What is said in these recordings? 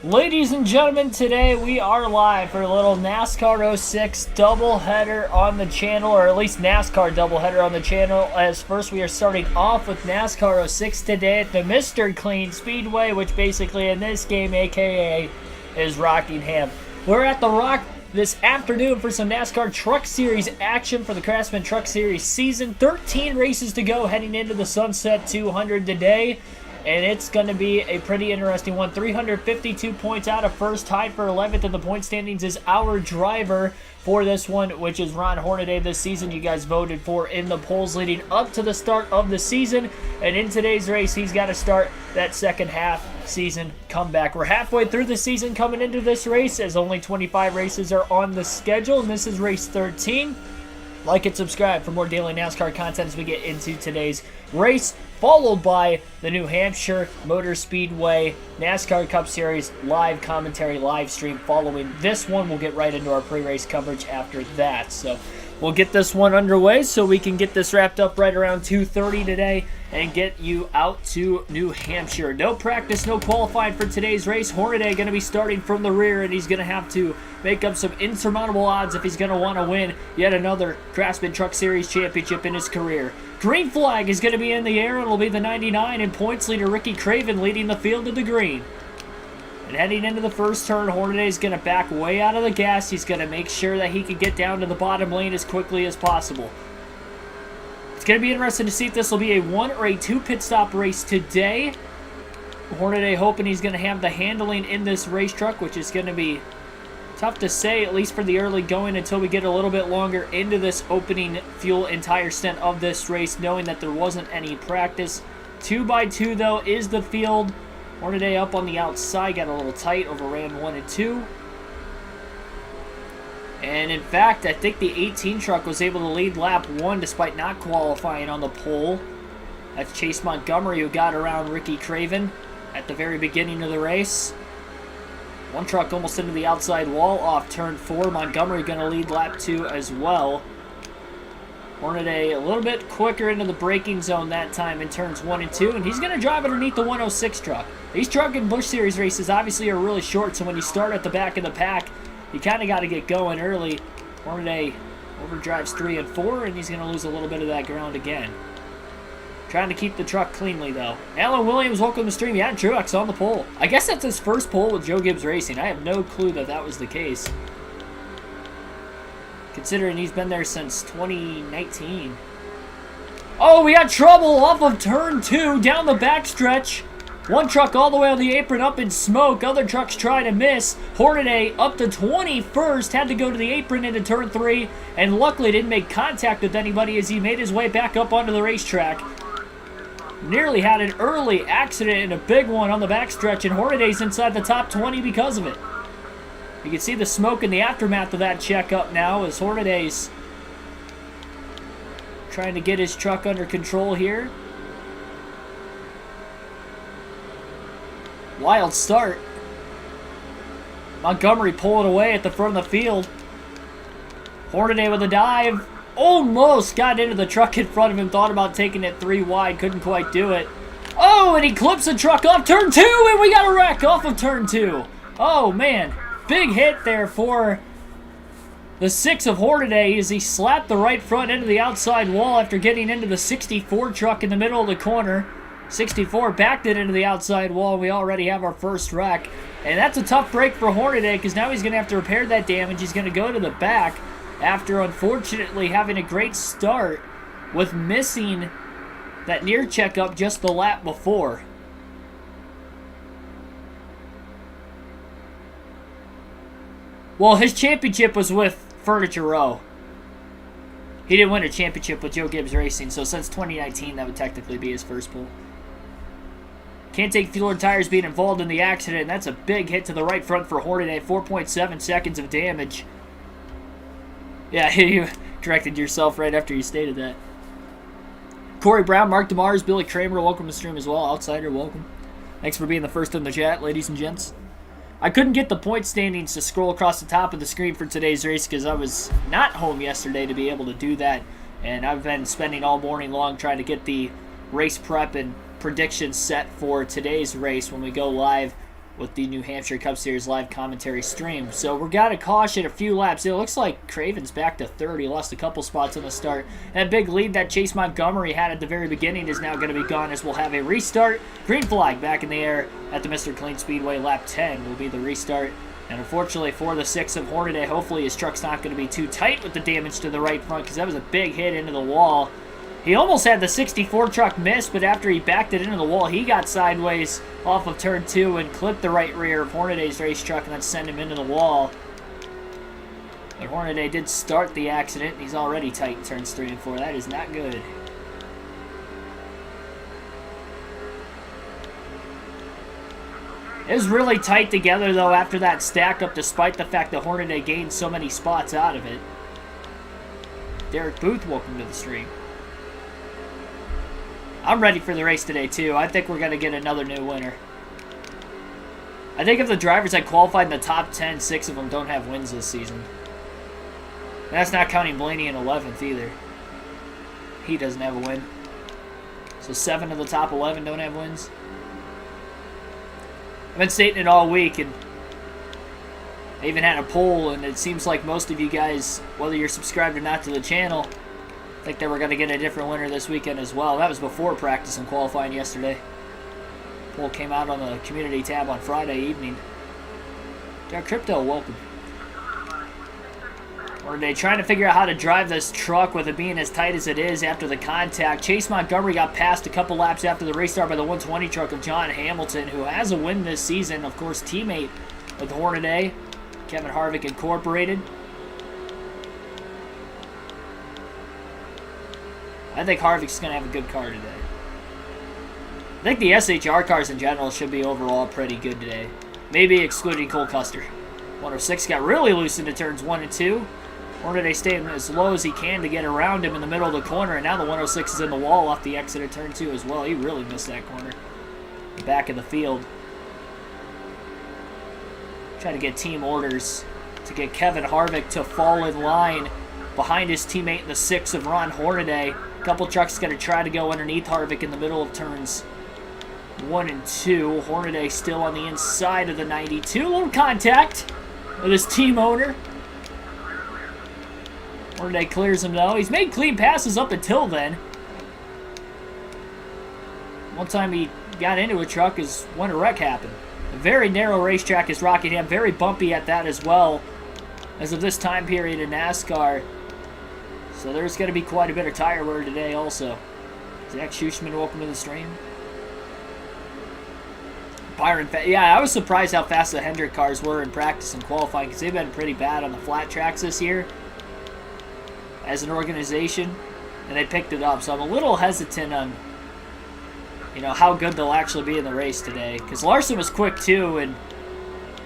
Ladies and gentlemen, today we are live for a little NASCAR 06 doubleheader on the channel, or at least NASCAR doubleheader on the channel. As first we are starting off with NASCAR 06 today at the Mr. Clean Speedway, which basically in this game, aka, is Rockingham. We're at the Rock this afternoon for some NASCAR Truck Series action for the Craftsman Truck Series season. 13 races to go heading into the Sunset 200 today. And it's going to be a pretty interesting one. 352 points out of first, tied for 11th in the point standings is our driver for this one, which is Ron Hornaday this season. You guys voted for in the polls leading up to the start of the season. And in today's race, he's got to start that second half season comeback. We're halfway through the season coming into this race, as only 25 races are on the schedule, and this is race 13. Like and subscribe for more daily NASCAR content as we get into today's race, followed by the New Hampshire Motor Speedway NASCAR Cup Series live commentary live stream following this one. We'll get right into our pre-race coverage after that. So we'll get this one underway so we can get this wrapped up right around 2:30 today and get you out to New Hampshire. No practice, no qualifying for today's race. Hornaday going to be starting from the rear, and he's going to have to make up some insurmountable odds if he's going to want to win yet another Craftsman Truck Series championship in his career. Green flag is going to be in the air. It'll be the 99, and points leader Ricky Craven leading the field to the green. And heading into the first turn, Hornaday is going to back way out of the gas. He's going to make sure that he can get down to the bottom lane as quickly as possible. It's going to be interesting to see if this will be a one or a two pit stop race today. Hornaday hoping he's going to have the handling in this race truck, which is going to be tough to say, at least for the early going, until we get a little bit longer into this opening fuel and tire stint of this race, knowing that there wasn't any practice. 2x2 though is the field. Hornaday up on the outside, got a little tight, overran 1 and 2. And in fact, I think the 18 truck was able to lead lap 1 despite not qualifying on the pole. That's Chase Montgomery who got around Ricky Craven at the very beginning of the race. One truck almost into the outside wall off turn 4. Montgomery going to lead lap 2 as well. Hornaday a little bit quicker into the braking zone that time in turns 1 and 2, and he's going to drive underneath the 106 truck. These truck and Busch Series races obviously are really short, so when you start at the back of the pack, you kind of got to get going early. Hornaday overdrives 3 and 4, and he's going to lose a little bit of that ground again. Trying to keep the truck cleanly, though. Alan Williams, welcome to the stream. Yeah, Truex on the pole. I guess that's his first pole with Joe Gibbs Racing. I have no clue that that was the case, considering he's been there since 2019. Oh, we got trouble off of turn 2 down the backstretch. One truck all the way on the apron up in smoke. Other trucks trying to miss. Hornaday up to 21st. Had to go to the apron into turn 3. And luckily didn't make contact with anybody as he made his way back up onto the racetrack. Nearly had an early accident and a big one on the backstretch. And Hornaday's inside the top 20 because of it. You can see the smoke in the aftermath of that checkup now as Hornaday's trying to get his truck under control here. Wild start. Montgomery pulling away at the front of the field. Hornaday with a dive. Almost got into the truck in front of him. Thought about taking it 3 wide. Couldn't quite do it. Oh, and he clips the truck off turn 2, and we got a wreck off of turn 2. Oh, man. Big hit there for the 6 of Hornaday as he slapped the right front into the outside wall after getting into the 64 truck in the middle of the corner. 64 backed it into the outside wall. We already have our first wreck. And that's a tough break for Hornaday because now he's going to have to repair that damage. He's going to go to the back after unfortunately having a great start with missing that near checkup just the lap before. Well, his championship was with Furniture Row. He didn't win a championship with Joe Gibbs Racing, so since 2019, that would technically be his first pull. Can't take fuel and tires being involved in the accident, and that's a big hit to the right front for Hornaday. 4.7 seconds of damage. Yeah, you corrected yourself right after you stated that. Corey Brown, Mark DeMars, Billy Kramer, welcome to the stream as well. Outsider, welcome. Thanks for being the first in the chat, ladies and gents. I couldn't get the point standings to scroll across the top of the screen for today's race because I was not home yesterday to be able to do that. And I've been spending all morning long trying to get the race prep and predictions set for today's race when we go live with the New Hampshire Cup Series live commentary stream. So we're got a caution, a few laps. It looks like Craven's back to third. He lost a couple spots on the start. That big lead that Chase Montgomery had at the very beginning is now going to be gone as we'll have a restart. Green flag back in the air at the Mr. Clean Speedway. Lap 10 will be the restart. And unfortunately for the 6 of Hornaday, hopefully his truck's not going to be too tight with the damage to the right front, because that was a big hit into the wall. He almost had the 64 truck miss, but after he backed it into the wall, he got sideways off of turn 2 and clipped the right rear of Hornaday's race truck and then sent him into the wall. But Hornaday did start the accident. He's already tight in turns 3 and 4. That is not good. It was really tight together, though, after that stack up, despite the fact that Hornaday gained so many spots out of it. Derek Booth, welcome to the stream. I'm ready for the race today, too. I think we're going to get another new winner. I think of the drivers that qualified in the top 10, 6 of them don't have wins this season. And that's not counting Blaney in 11th, either. He doesn't have a win. So 7 of the top 11 don't have wins. I've been stating it all week, and I even had a poll, and it seems like most of you guys, whether you're subscribed or not to the channel, think they were going to get a different winner this weekend as well. That was before practice and qualifying yesterday. Poll came out on the community tab on Friday evening. Derek Crypto, welcome. Or are they trying to figure out how to drive this truck with it being as tight as it is after the contact? Chase Montgomery got passed a couple laps after the restart by the 120 truck of John Hamilton, who has a win this season. Of course, teammate with Hornaday, Kevin Harvick Incorporated. I think Harvick's going to have a good car today. I think the SHR cars in general should be overall pretty good today. Maybe excluding Cole Custer. 106 got really loose into turns 1 and 2. Hornaday staying as low as he can to get around him in the middle of the corner, and now the 106 is in the wall off the exit of turn 2 as well. He really missed that corner. The back of the field. Trying to get team orders to get Kevin Harvick to fall in line behind his teammate in the 6 of Ron Hornaday. A couple trucks going to try to go underneath Harvick in the middle of turns 1 and 2. Hornaday still on the inside of the 92. Little contact with his team owner. Hornaday clears him though. He's made clean passes up until then. One time he got into a truck is when a wreck happened. A very narrow racetrack is Rockingham. Very bumpy at that as well as of this time period in NASCAR. So there's going to be quite a bit of tire wear today also. Zach Schuchman, welcome to the stream. Byron, yeah, I was surprised how fast the Hendrick cars were in practice and qualifying, because they've been pretty bad on the flat tracks this year as an organization, and they picked it up. So I'm a little hesitant on, you know, how good they'll actually be in the race today, because Larson was quick too, and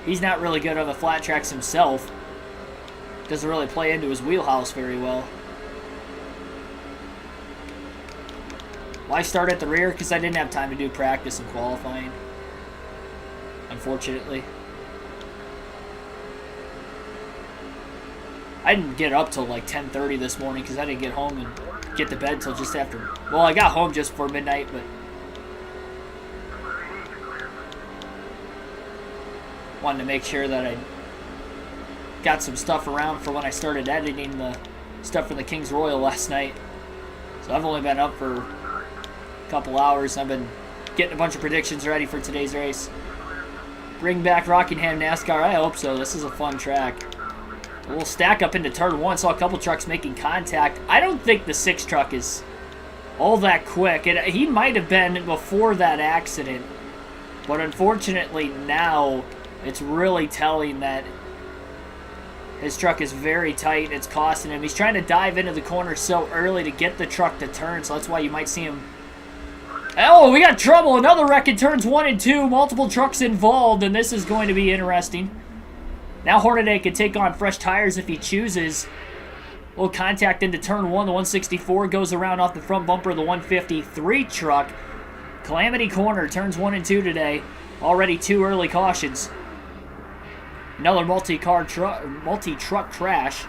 he's not really good on the flat tracks himself. Doesn't really play into his wheelhouse very well. Why start at the rear? Because I didn't have time to do practice and qualifying, unfortunately. I didn't get up till like 10:30 this morning because I didn't get home and get to bed till just after. Well, I got home just before midnight, but wanted to make sure that I got some stuff around for when I started editing the stuff for the Kings Royal last night. So I've only been up for a couple hours. I've been getting a bunch of predictions ready for today's race. Bring back Rockingham NASCAR. I hope so. This is a fun track. A little stack up into turn 1. Saw a couple trucks making contact. I don't think the 6 truck is all that quick. He might have been before that accident, but unfortunately now it's really telling that his truck is very tight. It's costing him. He's trying to dive into the corner so early to get the truck to turn, so that's why you might see him. Oh, we got trouble. Another wreck in turns 1 and 2. Multiple trucks involved, and this is going to be interesting. Now Hornaday can take on fresh tires if he chooses. A little contact into turn 1. The 164 goes around off the front bumper of the 153 truck. Calamity Corner, turns 1 and 2 today. Already 2 early cautions. Another multi-truck crash.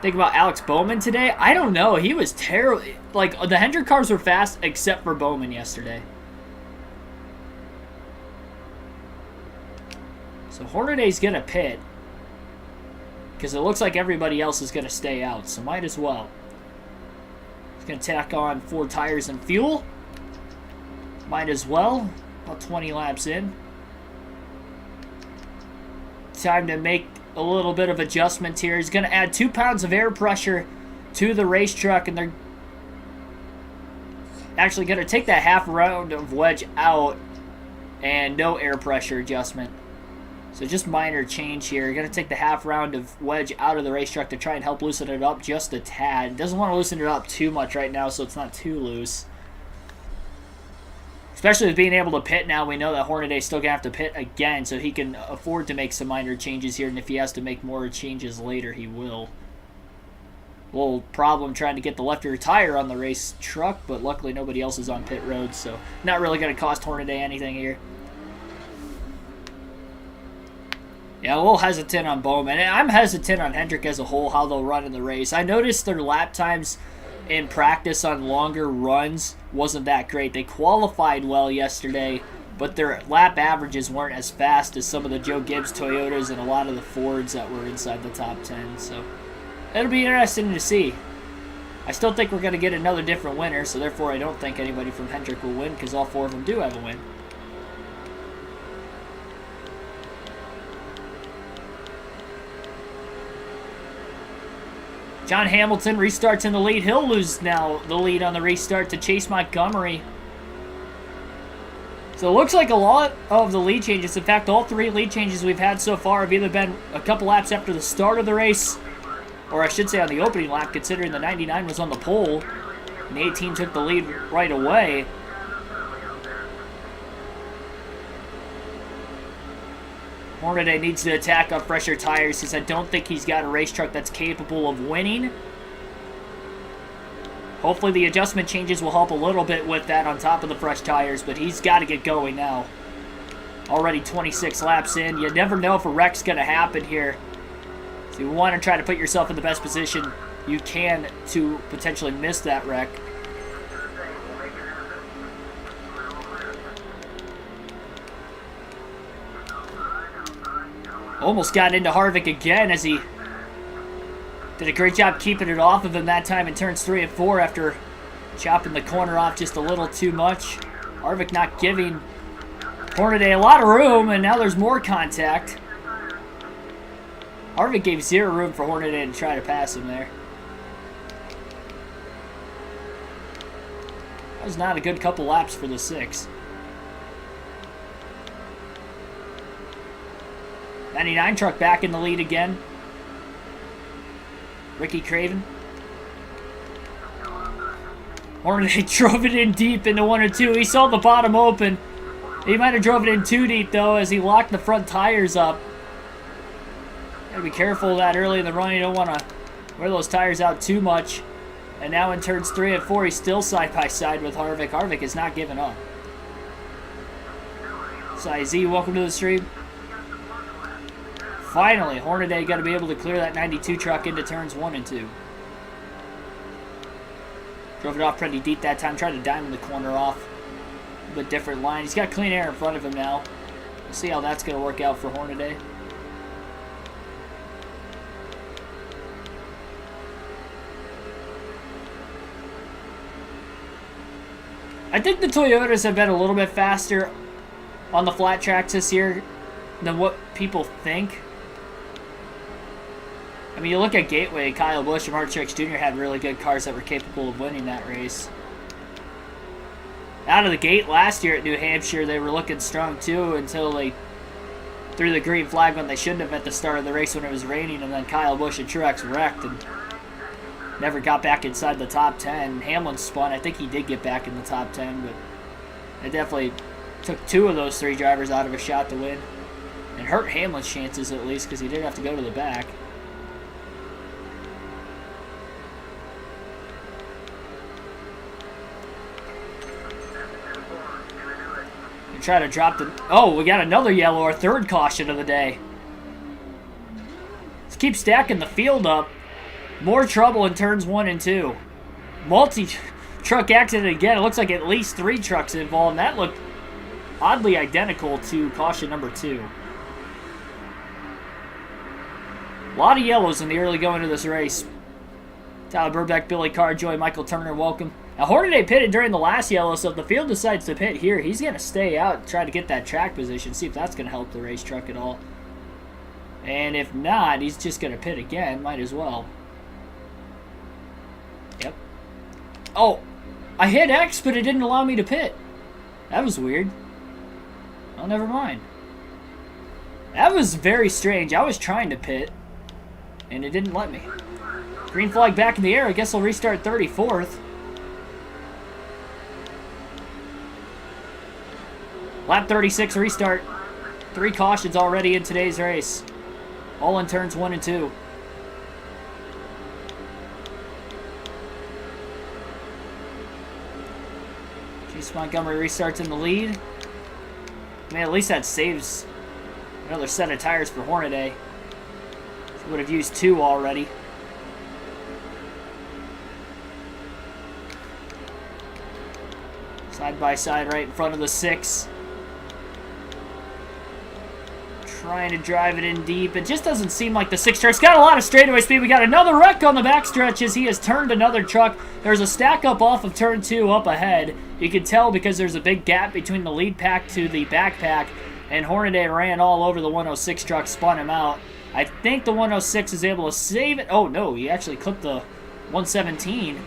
Think about Alex Bowman today. I don't know. He was terrible. Like, the Hendrick cars were fast except for Bowman yesterday. So Hornaday's going to pit. Because it looks like everybody else is going to stay out. So might as well. He's going to tack on 4 tires and fuel. Might as well. About 20 laps in. Time to make a little bit of adjustment here. He's going to add 2 pounds of air pressure to the race truck. And they're actually going to take that half round of wedge out. And no air pressure adjustment. So just minor change here. You're going to take the half round of wedge out of the race truck to try and help loosen it up just a tad. Doesn't want to loosen it up too much right now so it's not too loose. Especially with being able to pit now, we know that Hornaday's still going to have to pit again, so he can afford to make some minor changes here, and if he has to make more changes later, he will. A little problem trying to get the left rear tire on the race truck, but luckily nobody else is on pit road, so not really going to cost Hornaday anything here. Yeah, a little hesitant on Bowman. And I'm hesitant on Hendrick as a whole, how they'll run in the race. I noticed their lap times in practice on longer runs wasn't that great. They qualified well yesterday, but their lap averages weren't as fast as some of the Joe Gibbs Toyotas and a lot of the Fords that were inside the top 10. So it'll be interesting to see. I still think we're going to get another different winner, so therefore I don't think anybody from Hendrick will win because all 4 of them do have a win. John Hamilton restarts in the lead. He'll lose now the lead on the restart to Chase Montgomery. So it looks like a lot of the lead changes, in fact, all 3 lead changes we've had so far have either been a couple laps after the start of the race, or I should say on the opening lap, considering the 99 was on the pole, and the 18 took the lead right away. Hornaday needs to attack on fresher tires because I don't think he's got a race truck that's capable of winning. Hopefully the adjustment changes will help a little bit with that on top of the fresh tires, but he's got to get going now. Already 26 laps in. You never know if a wreck's going to happen here. So you want to try to put yourself in the best position you can to potentially miss that wreck. Almost got into Harvick again as he did a great job keeping it off of him that time in turns 3 and 4 after chopping the corner off just a little too much. Harvick not giving Hornaday a lot of room, and now there's more contact. Harvick gave 0 room for Hornaday to try to pass him there. That was not a good couple laps for the 6. 99 truck back in the lead again. Ricky Craven. Hornaday drove it in deep into 1 or 2. He saw the bottom open. He might have drove it in too deep, though, as he locked the front tires up. Gotta be careful of that early in the run. You don't want to wear those tires out too much. And now in turns 3 and 4, he's still side by side with Harvick. Harvick is not giving up. Cy Z, welcome to the stream. Finally, Hornaday got to be able to clear that 92 truck into turns 1 and 2. Drove it off pretty deep that time. Tried to diamond the corner off. A little bit different line. He's got clean air in front of him now. We'll see how that's going to work out for Hornaday. I think the Toyotas have been a little bit faster on the flat tracks this year than what people think. I mean, you look at Gateway, Kyle Busch and Martin Truex Jr. had really good cars that were capable of winning that race. Out of the gate last year at New Hampshire, they were looking strong too until they threw the green flag when they shouldn't have at the start of the race when it was raining, and then Kyle Busch and Truex wrecked and never got back inside the top 10. Hamlin spun. I think he did get back in the top 10, but it definitely took 2 of those 3 drivers out of a shot to win. And hurt Hamlin's chances at least because he did have to go to the back. Try to drop the... Oh, we got another yellow, our 3rd caution of the day. Let's keep stacking the field up. More trouble in turns 1 and 2. Multi-truck accident again. It looks like at least 3 trucks involved, and that looked oddly identical to caution number 2. A lot of yellows in the early going of this race. Tyler Burbeck, Billy Carr, Joey, Michael Turner, welcome. Now, Hornaday pitted during the last yellow, so if the field decides to pit here, he's going to stay out and try to get that track position, see if that's going to help the race truck at all. And if not, he's just going to pit again. Might as well. Yep. Oh, I hit X, but it didn't allow me to pit. That was weird. Oh, never mind. That was very strange. I was trying to pit, and it didn't let me. Green flag back in the air. I guess I'll restart 34th. Lap 36 restart. 3 cautions already in today's race. All in turns 1 and 2. Chase Montgomery restarts in the lead. Man, at least that saves another set of tires for Hornaday. He would have used 2 already. Side by side right in front of the 6. Trying to drive it in deep. It just doesn't seem like the 6 truck's got a lot of straightaway speed. We got another wreck on the backstretch as he has turned another truck. There's a stack up off of turn 2 up ahead. You can tell because there's a big gap between the lead pack to the back pack. And Hornaday ran all over the 106 truck, spun him out. I think the 106 is able to save it. Oh, no, he actually clipped the 117 a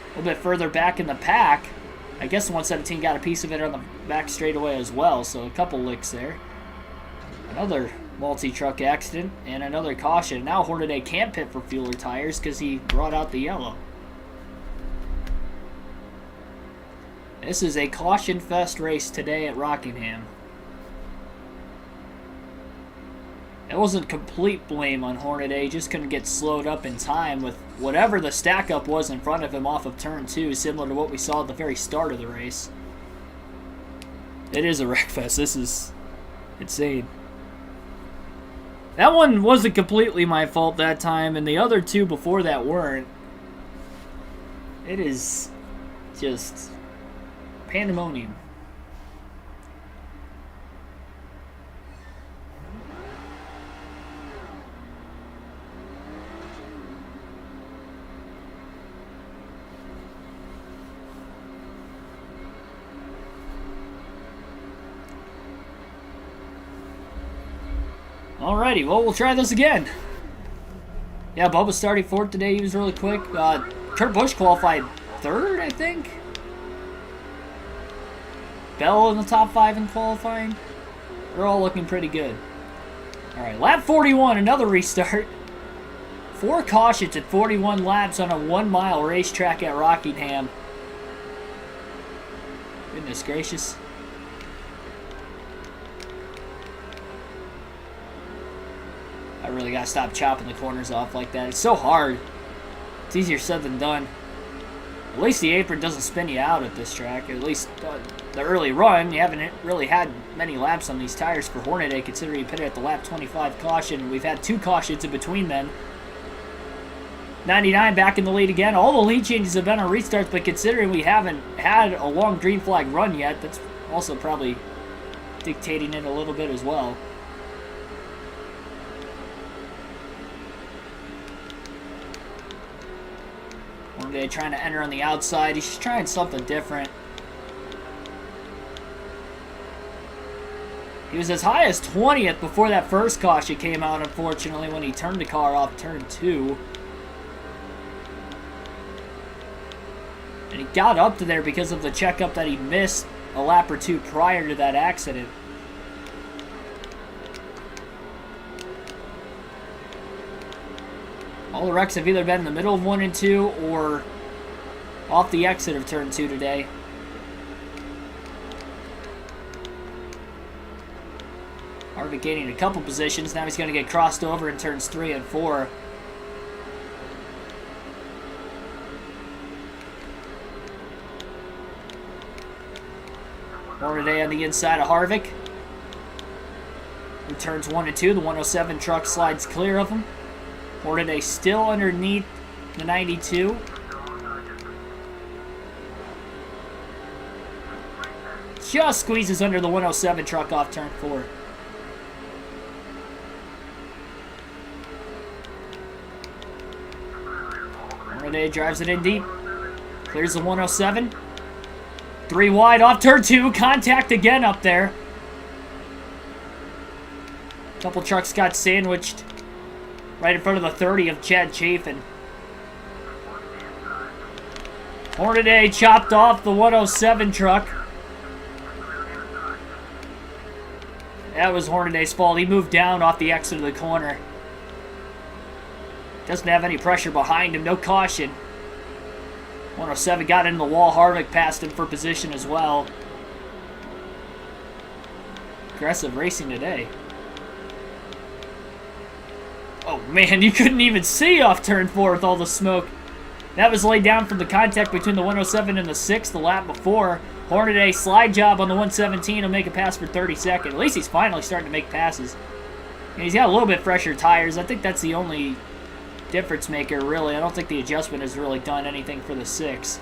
little bit further back in the pack. I guess the 117 got a piece of it on the back straightaway as well, so a couple licks there. Another multi-truck accident and another caution. Now Hornaday can't pit for fuel or tires because he brought out the yellow. This is a caution-fest race today at Rockingham. It wasn't complete blame on Hornaday. He just couldn't get slowed up in time with whatever the stack-up was in front of him off of turn 2, similar to what we saw at the very start of the race. It is a wreckfest. This is insane. That one wasn't completely my fault that time, and the other 2 before that weren't. It is just pandemonium. Alrighty, well, we'll try this again. Yeah, Bubba started 4th today. He was really quick. Kurt Busch qualified 3rd, I think. Bell in the top 5 in qualifying. They're all looking pretty good. Alright, lap 41, another restart. 4 cautions at 41 laps on a 1-mile racetrack at Rockingham. Goodness gracious. I really gotta stop chopping the corners off like that. It's so hard. It's easier said than done. At least the apron doesn't spin you out at this track. At least the early run, you haven't really had many laps on these tires for Hornaday, considering he pitted at the lap 25 caution. We've had 2 cautions in between then. 99 back in the lead again. All the lead changes have been on restarts, but considering we haven't had a long green flag run yet, that's also probably dictating it a little bit as well. Hornaday trying to enter on the outside. He's just trying something different. He was as high as 20th before that first caution came out, unfortunately, when he turned the car off turn 2. And he got up to there because of the checkup that he missed a lap or 2 prior to that accident. All the wrecks have either been in the middle of 1 and 2 or off the exit of turn 2 today. Harvick gaining a couple positions. Now he's going to get crossed over in turns 3 and 4. Hornaday on the inside of Harvick. In turns 1 and 2, the 107 truck slides clear of him. Hornaday still underneath the 92. Just squeezes under the 107 truck off turn 4. Hornaday drives it in deep. Clears the 107. 3 wide off turn 2. Contact again up there. Couple trucks got sandwiched right in front of the 30 of Chad Chafin. Hornaday chopped off the 107 truck. That was Hornaday's fault. He moved down off the exit of the corner. Doesn't have any pressure behind him. No caution. 107 got into the wall. Harvick passed him for position as well. Aggressive racing today. Oh man, you couldn't even see off turn 4 with all the smoke. That was laid down from the contact between the 107 and the 6 the lap before. Hornaday slide job on the 117. He'll make a pass for 32nd. At least he's finally starting to make passes. And he's got a little bit fresher tires. I think that's the only difference maker, really. I don't think the adjustment has really done anything for the 6.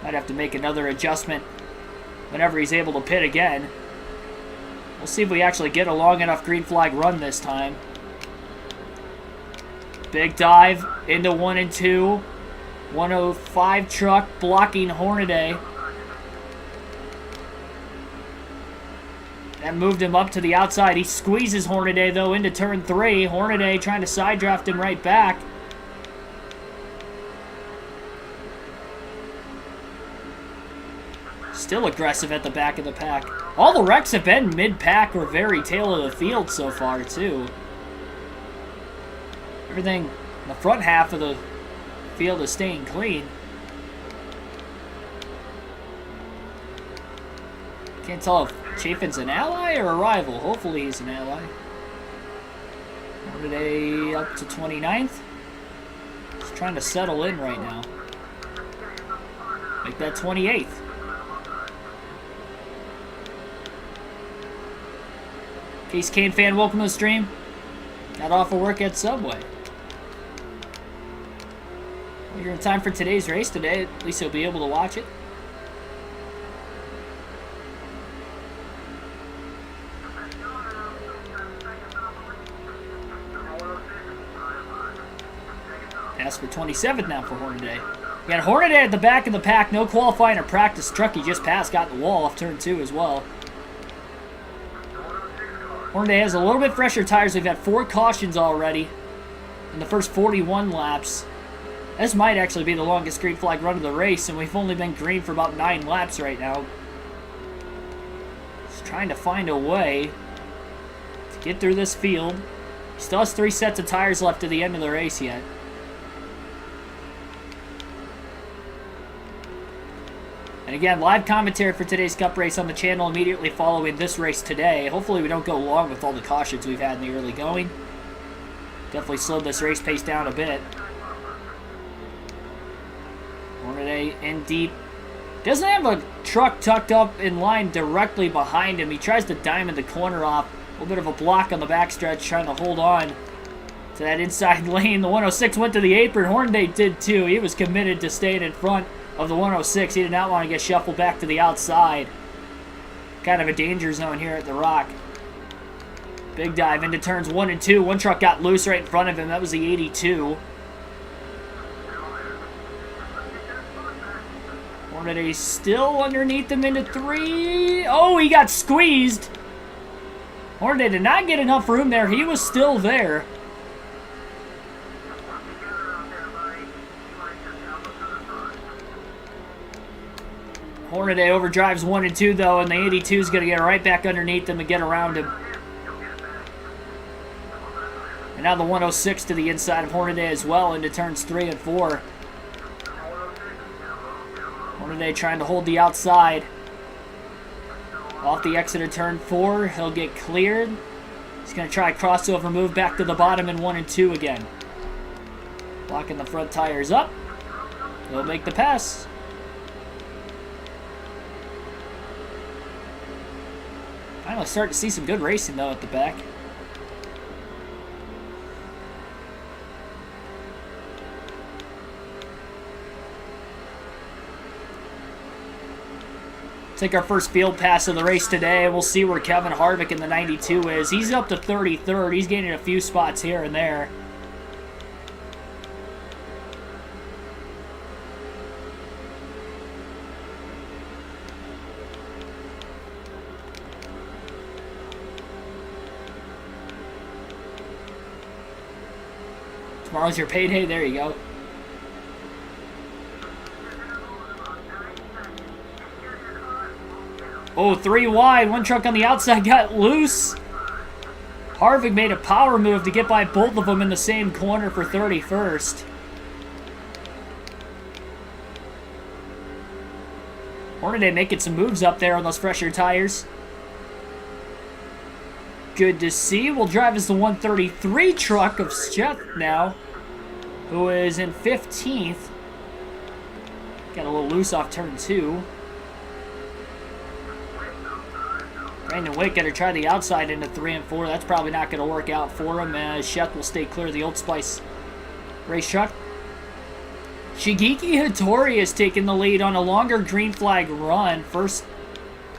Might have to make another adjustment whenever he's able to pit again. We'll see if we actually get a long enough green flag run this time. Big dive into 1 and 2. 105 truck blocking Hornaday. That moved him up to the outside. He squeezes Hornaday, though, into turn 3. Hornaday trying to side draft him right back. Still aggressive at the back of the pack. All the wrecks have been mid-pack or very tail of the field so far, too. Everything in the front half of the field is staying clean. Can't tell if Chafin's an ally or a rival. Hopefully he's an ally. Hornaday up to 29th. He's trying to settle in right now. Make that 28th. Case Kane fan, welcome to the stream. Got off of work at Subway. Well, you're in time for today's race today. At least you'll be able to watch it. Pass for 27th now for Hornaday. You got Hornaday at the back of the pack. No qualifying or practice. Truck he just passed got the wall off turn 2 as well. Hornaday has a little bit fresher tires. We've had 4 cautions already in the first 41 laps. This might actually be the longest green flag run of the race, and we've only been green for about 9 laps right now. Just trying to find a way to get through this field. He still has 3 sets of tires left to the end of the race yet. And again, live commentary for today's Cup race on the channel immediately following this race today. Hopefully we don't go long with all the cautions we've had in the early going. Definitely slowed this race pace down a bit. Hornaday in deep. Doesn't have a truck tucked up in line directly behind him. He tries to diamond the corner off. A little bit of a block on the backstretch, trying to hold on to that inside lane. The 106 went to the apron. Hornaday did too. He was committed to staying in front of the 106. He did not want to get shuffled back to the outside. Kind of a danger zone here at the Rock. Big dive into turns 1 and 2. One truck got loose right in front of him. That was the 82. Hornaday still underneath him into 3. Oh, he got squeezed. Hornaday did not get enough room there. He was still there. Hornaday overdrives 1 and 2 though, and the 82 is going to get right back underneath him and get around him. And now the 106 to the inside of Hornaday as well into turns 3 and 4. Hornaday trying to hold the outside. Off the exit of turn 4, he'll get cleared. He's going to try a crossover move back to the bottom in 1 and 2 again. Locking the front tires up. He'll make the pass. Finally starting to see some good racing though at the back. Take our first field pass of the race today. We'll see where Kevin Harvick in the 92 is. He's up to 33rd. He's gaining a few spots here and there. Tomorrow's your payday. There you go. Oh, 3 wide. One truck on the outside got loose. Harvick made a power move to get by both of them in the same corner for 31st. Hornaday making some moves up there on those fresher tires. Good to see. Will drive as the 133 truck of Sheth now, who is in 15th. Got a little loose off turn 2. Brandon Witt got to try the outside into 3 and 4. That's probably not going to work out for him, as Sheth will stay clear of the Old Spice race truck. Shigeki Hattori has taken the lead on a longer green flag run. First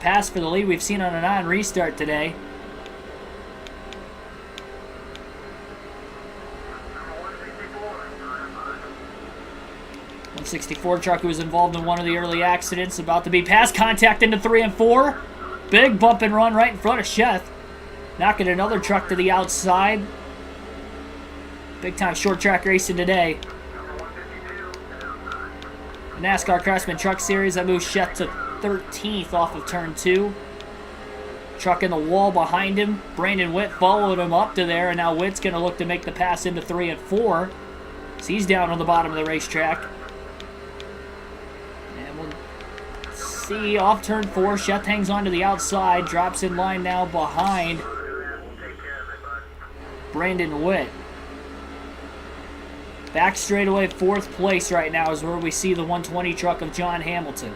pass for the lead we've seen on a non-restart today. '64 truck who was involved in one of the early accidents, about to be past contact into 3 and 4. Big bump and run right in front of Sheth. Knocking another truck to the outside. Big time short track racing today. The NASCAR Craftsman Truck Series, that moves Sheth to 13th off of turn 2. Truck in the wall behind him. Brandon Witt followed him up to there, and now Witt's going to look to make the pass into 3 and 4. So he's down on the bottom of the racetrack. And we'll see off turn 4. Sheth hangs on to the outside, drops in line now behind Brandon Witt. Back straightaway, 4th place right now is where we see the 120 truck of John Hamilton.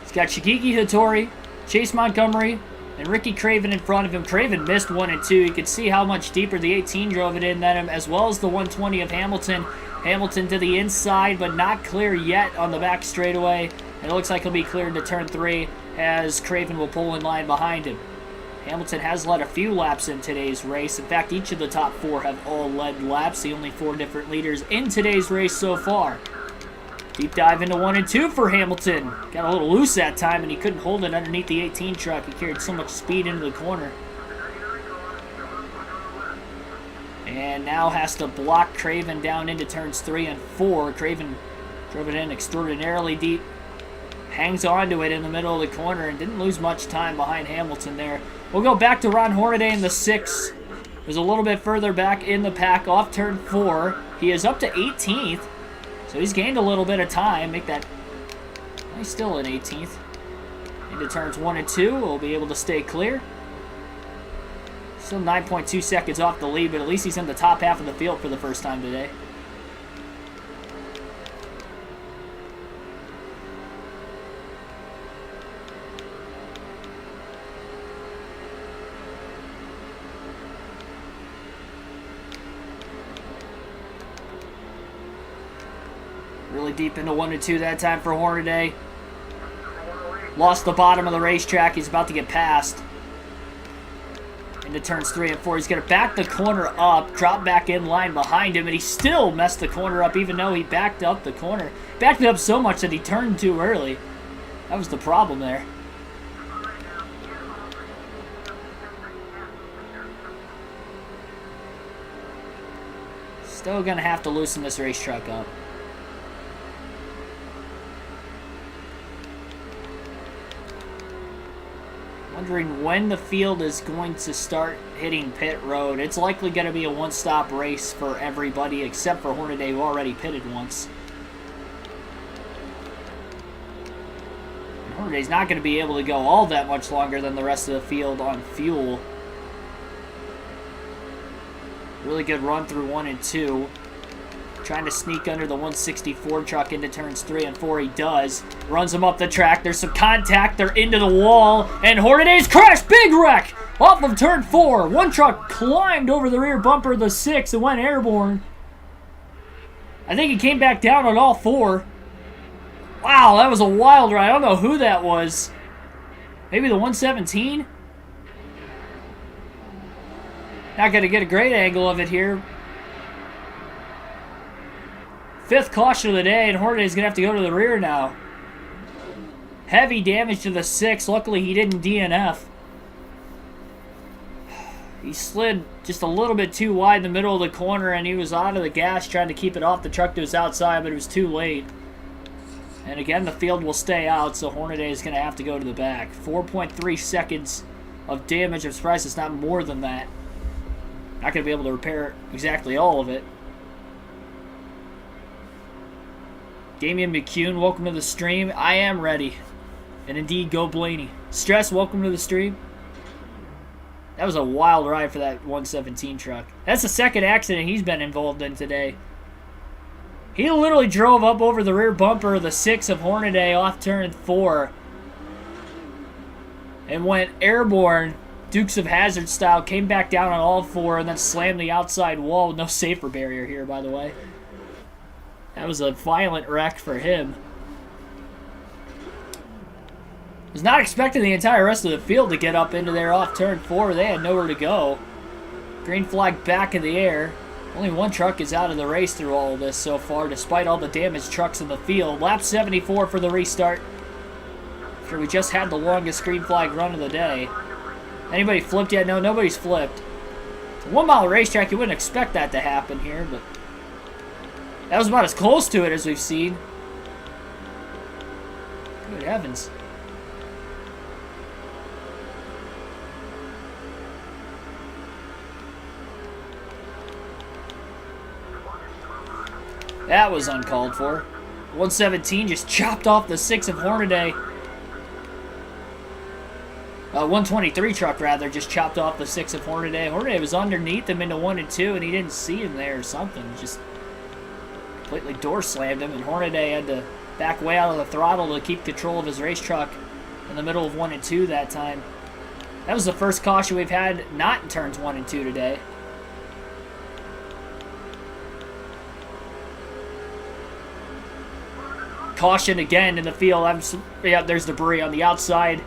He's got Shigeki Hattori, Chase Montgomery, and Ricky Craven in front of him. Craven missed 1 and 2. You can see how much deeper the 18 drove it in than him, as well as the 120 of Hamilton. Hamilton to the inside, but not clear yet on the back straightaway. And it looks like he'll be clear into turn 3 as Craven will pull in line behind him. Hamilton has led a few laps in today's race. In fact, each of the top 4 have all led laps. The only 4 different leaders in today's race so far. Deep dive into 1 and 2 for Hamilton. Got a little loose that time, and he couldn't hold it underneath the 18 truck. He carried so much speed into the corner. And now has to block Craven down into turns 3 and 4. Craven drove it in extraordinarily deep. Hangs onto it in the middle of the corner and didn't lose much time behind Hamilton there. We'll go back to Ron Hornaday in the 6. Who's a little bit further back in the pack off turn 4. He is up to 18th. So he's gained a little bit of time. Make that... He's still in 18th. Into turns 1 and 2. We'll be able to stay clear. Still 9.2 seconds off the lead, but at least he's in the top half of the field for the first time today. Really deep into 1 and 2 that time for Hornaday. Lost the bottom of the racetrack. He's about to get past. Into turns 3 and 4. He's going to back the corner up, drop back in line behind him, and he still messed the corner up even though he backed up the corner. Backed it up so much that he turned too early. That was the problem there. Still going to have to loosen this racetrack up. Wondering when the field is going to start hitting pit road. It's likely going to be a one-stop race for everybody except for Hornaday, who already pitted once. And Hornaday's not going to be able to go all that much longer than the rest of the field on fuel. Really good run through 1 and 2. Trying to sneak under the 164 truck into turns 3 and 4. He does. Runs him up the track. There's some contact. They're into the wall. And Hornaday's crashed. Big wreck off of turn 4. One truck climbed over the rear bumper of the 6 and went airborne. I think he came back down on all 4. Wow, that was a wild ride. I don't know who that was. Maybe the 117? Not going to get a great angle of it here. 5th caution of the day, and Hornaday's going to have to go to the rear now. Heavy damage to the 6. Luckily, he didn't DNF. He slid just a little bit too wide in the middle of the corner, and he was out of the gas trying to keep it off the truck to his outside, but it was too late. And again, the field will stay out, so Hornaday is going to have to go to the back. 4.3 seconds of damage. I'm surprised it's not more than that. Not going to be able to repair exactly all of it. Damian McCune, welcome to the stream. I am ready. And indeed, go Blaney. Stress, welcome to the stream. That was a wild ride for that 117 truck. That's the second accident he's been involved in today. He literally drove up over the rear bumper of the 6 of Hornaday off turn 4 and went airborne, Dukes of Hazzard style, came back down on all 4 and then slammed the outside wall with no safer barrier here, by the way. That was a violent wreck for him. Was not expecting the entire rest of the field to get up into there off turn 4. They had nowhere to go. Green flag back in the air. Only one truck is out of the race through all of this so far, despite all the damaged trucks in the field. Lap 74 for the restart. After we just had the longest green flag run of the day. Anybody flipped yet? No, nobody's flipped. It's a 1 mile racetrack. You wouldn't expect that to happen here, but that was about as close to it as we've seen. Good heavens. That was uncalled for. 117 just chopped off the 6 of Hornaday. 123 truck, rather, just chopped off the 6 of Hornaday. Hornaday was underneath him into 1 and 2, and he didn't see him there or something. Just completely door slammed him, and Hornaday had to back way out of the throttle to keep control of his race truck in the middle of 1 and 2 that time. That was the first caution we've had not in turns 1 and 2 today. Caution again in the field. Yeah, there's debris on the outside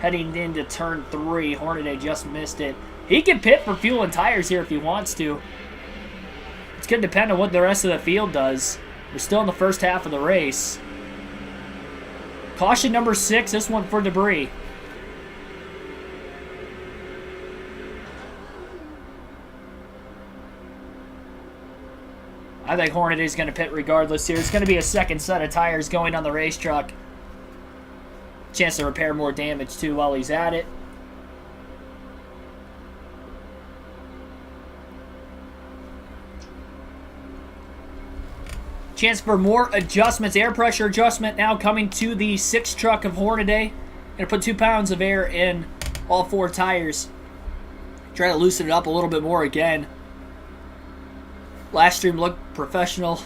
heading into turn 3. Hornaday just missed it. He can pit for fuel and tires here if he wants to. It's going to depend on what the rest of the field does. We're still in the first half of the race. Caution number 6, this one for debris. I think Hornaday's going to pit regardless here. It's going to be a second set of tires going on the race truck. Chance to repair more damage too while he's at it. Chance for more adjustments. Air pressure adjustment now coming to the 6 truck of Hornaday. Going to put 2 pounds of air in all 4 tires. Try to loosen it up a little bit more again. Last stream looked professional.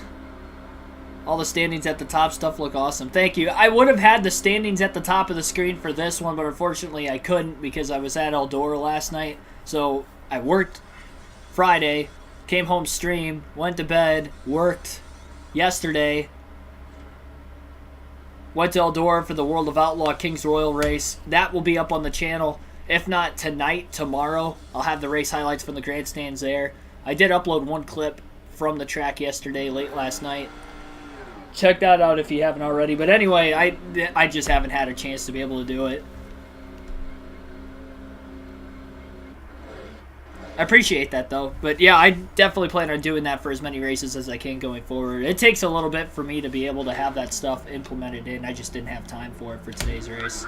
All the standings at the top stuff look awesome. Thank you. I would have had the standings at the top of the screen for this one, but unfortunately I couldn't because I was at Eldora last night. So I worked Friday, came home stream, went to bed, worked yesterday, went to Eldora for the World of Outlaw Kings Royal race. That will be up on the channel. If not tonight, tomorrow, I'll have the race highlights from the grandstands there. I did upload one clip from the track yesterday, late last night. Check that out if you haven't already. But anyway, I just haven't had a chance to be able to do it. I appreciate that, though. But yeah, I definitely plan on doing that for as many races as I can going forward. It takes a little bit for me to be able to have that stuff implemented in. I just didn't have time for it for today's race.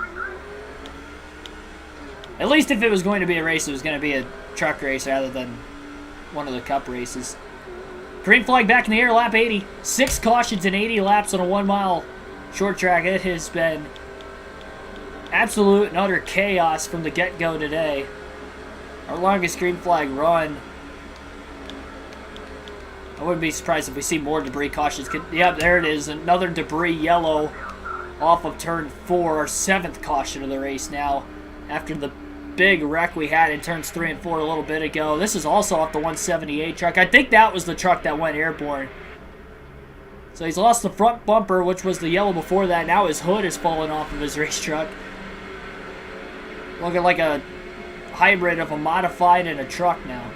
At least if it was going to be a race, it was going to be a truck race rather than one of the cup races. Green flag back in the air, lap 80. 6 cautions in 80 laps on a 1 mile short track. It has been absolute and utter chaos from the get-go today. Our longest green flag run. I wouldn't be surprised if we see more debris cautions. Yep, there it is. Another debris yellow off of turn 4. Our 7th caution of the race now after the big wreck we had in turns 3 and 4 a little bit ago. This is also off the 178 truck. I think that was the truck that went airborne. So he's lost the front bumper, which was the yellow before that. Now his hood is falling off of his race truck. Looking like a hybrid of a modified and a truck now.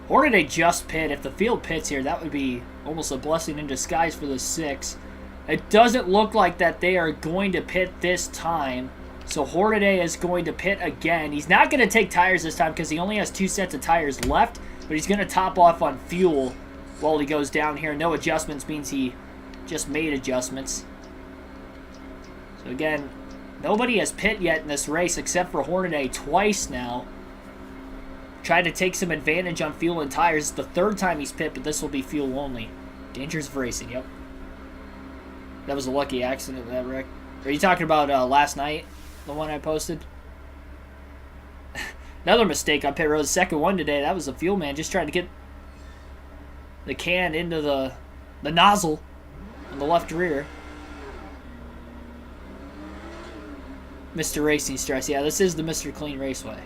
Hornaday just pit. If the field pits here, that would be almost a blessing in disguise for the 6. It doesn't look like that they are going to pit this time. So Hornaday is going to pit again. He's not going to take tires this time because he only has 2 sets of tires left, but he's going to top off on fuel while he goes down here. No adjustments means he just made adjustments. So again, nobody has pit yet in this race except for Hornaday twice now. Tried to take some advantage on fuel and tires. It's the 3rd time he's pit, but this will be fuel only. Dangers of racing, yep. That was a lucky accident, that wreck. Are you talking about last night? The one I posted? Another mistake on pit road. The second one today. That was the fuel man just trying to get the can into the nozzle on the left rear. Mr. Racing Stress. Yeah, this is the Mr. Clean Raceway.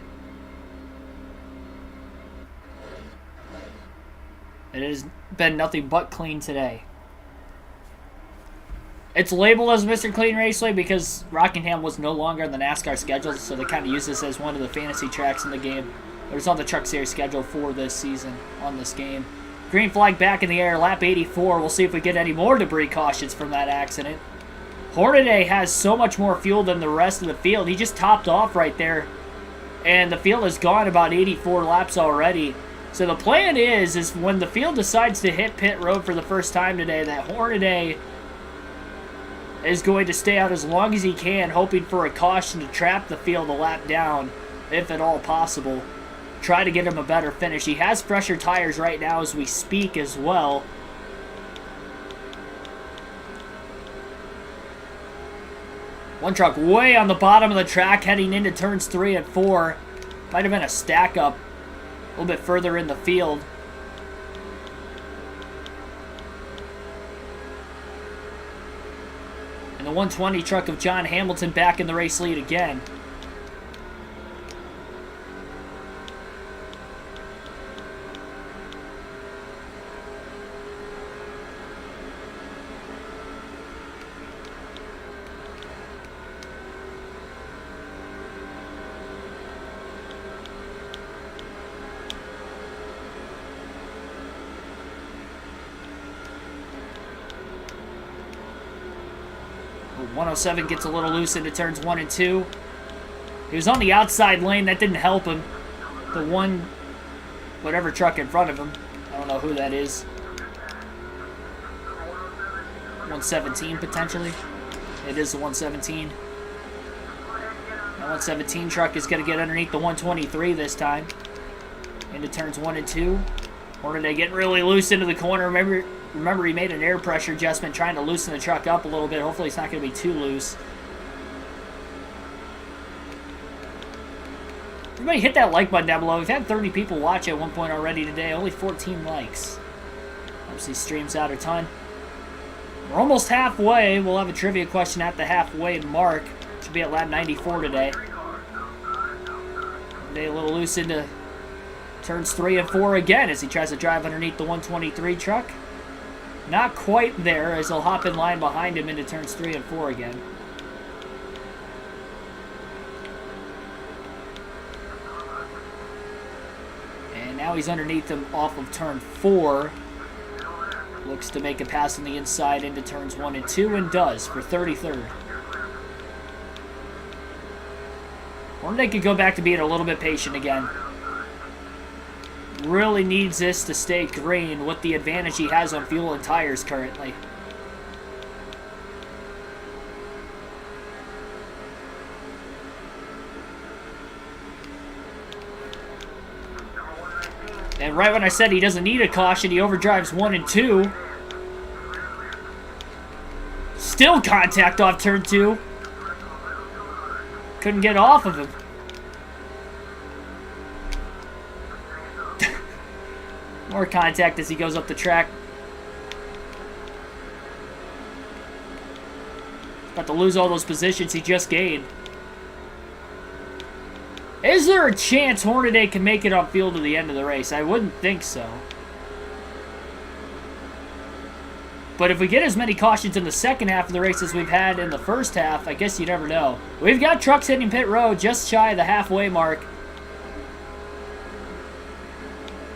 And it has been nothing but clean today. It's labeled as Mr. Clean Raceway because Rockingham was no longer on the NASCAR schedule, so they kind of use this as one of the fantasy tracks in the game. But it's on the Truck Series schedule for this season on this game. Green flag back in the air, lap 84. We'll see if we get any more debris cautions from that accident. Hornaday has so much more fuel than the rest of the field. He just topped off right there, and the field has gone about 84 laps already. So the plan is when the field decides to hit pit road for the first time today, that Hornaday is going to stay out as long as he can, hoping for a caution to trap the field a lap down, if at all possible. Try to get him a better finish. He has fresher tires right now as we speak as well. One truck way on the bottom of the track heading into turns 3 and 4. Might have been a stack up a little bit further in the field. And the 120 truck of John Hamilton back in the race lead again. Oh, 107 gets a little loose into turns 1 and 2. He was on the outside lane. That didn't help him. The whatever truck in front of him. I don't know who that is. 117 potentially. It is the 117. The 117 truck is going to get underneath the 123 this time. Into turns 1 and 2. Hornaday getting really loose into the corner. Remember he made an air pressure adjustment trying to loosen the truck up a little bit. Hopefully it's not going to be too loose. Everybody hit that like button down below. We've had 30 people watch at one point already today. Only 14 likes. Obviously streams out a ton. We're almost halfway. We'll have a trivia question at the halfway mark. Should be at lap 94 today. Today a little loose into turns 3 and 4 again as he tries to drive underneath the 123 truck. Not quite there as he'll hop in line behind him into turns 3 and 4 again. And now he's underneath him off of turn 4. Looks to make a pass on the inside into turns 1 and 2 and does for 33rd. Hornaday could go back to being a little bit patient again. Really needs this to stay green with the advantage he has on fuel and tires currently. And right when I said he doesn't need a caution, he overdrives 1 and 2. Still contact off turn 2. Couldn't get off of him. More contact as he goes up the track. About to lose all those positions he just gained. Is there a chance Hornaday can make it on field to the end of the race? I wouldn't think so. But if we get as many cautions in the second half of the race as we've had in the first half, I guess you never know. We've got trucks hitting pit road just shy of the halfway mark.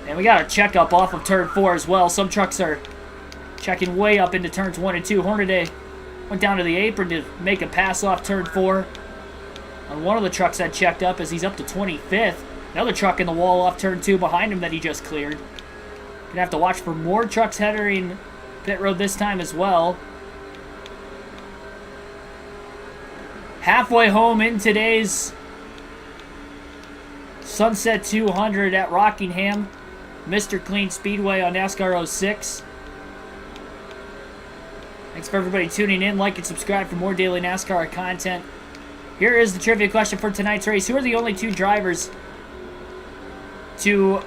And we got a checkup off of turn 4 as well. Some trucks are checking way up into turns 1 and 2. Hornaday went down to the apron to make a pass off turn 4. on one of the trucks that checked up as he's up to 25th. Another truck in the wall off turn 2 behind him that he just cleared. Gonna have to watch for more trucks entering pit road this time as well. Halfway home in today's Sunset 200 at Rockingham, Mr. Clean Speedway on NASCAR 06. Thanks for everybody tuning in. Like and subscribe for more daily NASCAR content. Here is the trivia question for tonight's race. Who are the only 2 drivers to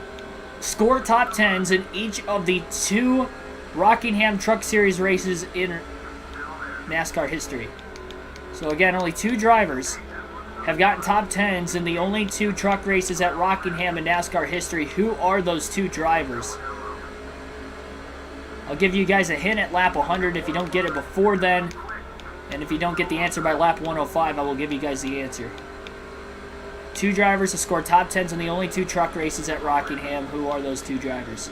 score top 10s in each of the 2 Rockingham Truck Series races in NASCAR history? So again, only 2 drivers have gotten top 10s in the only 2 truck races at Rockingham in NASCAR history. Who are those 2 drivers? I'll give you guys a hint at lap 100 if you don't get it before then. And if you don't get the answer by lap 105, I will give you guys the answer. 2 drivers have scored top 10s in the only 2 truck races at Rockingham. Who are those 2 drivers?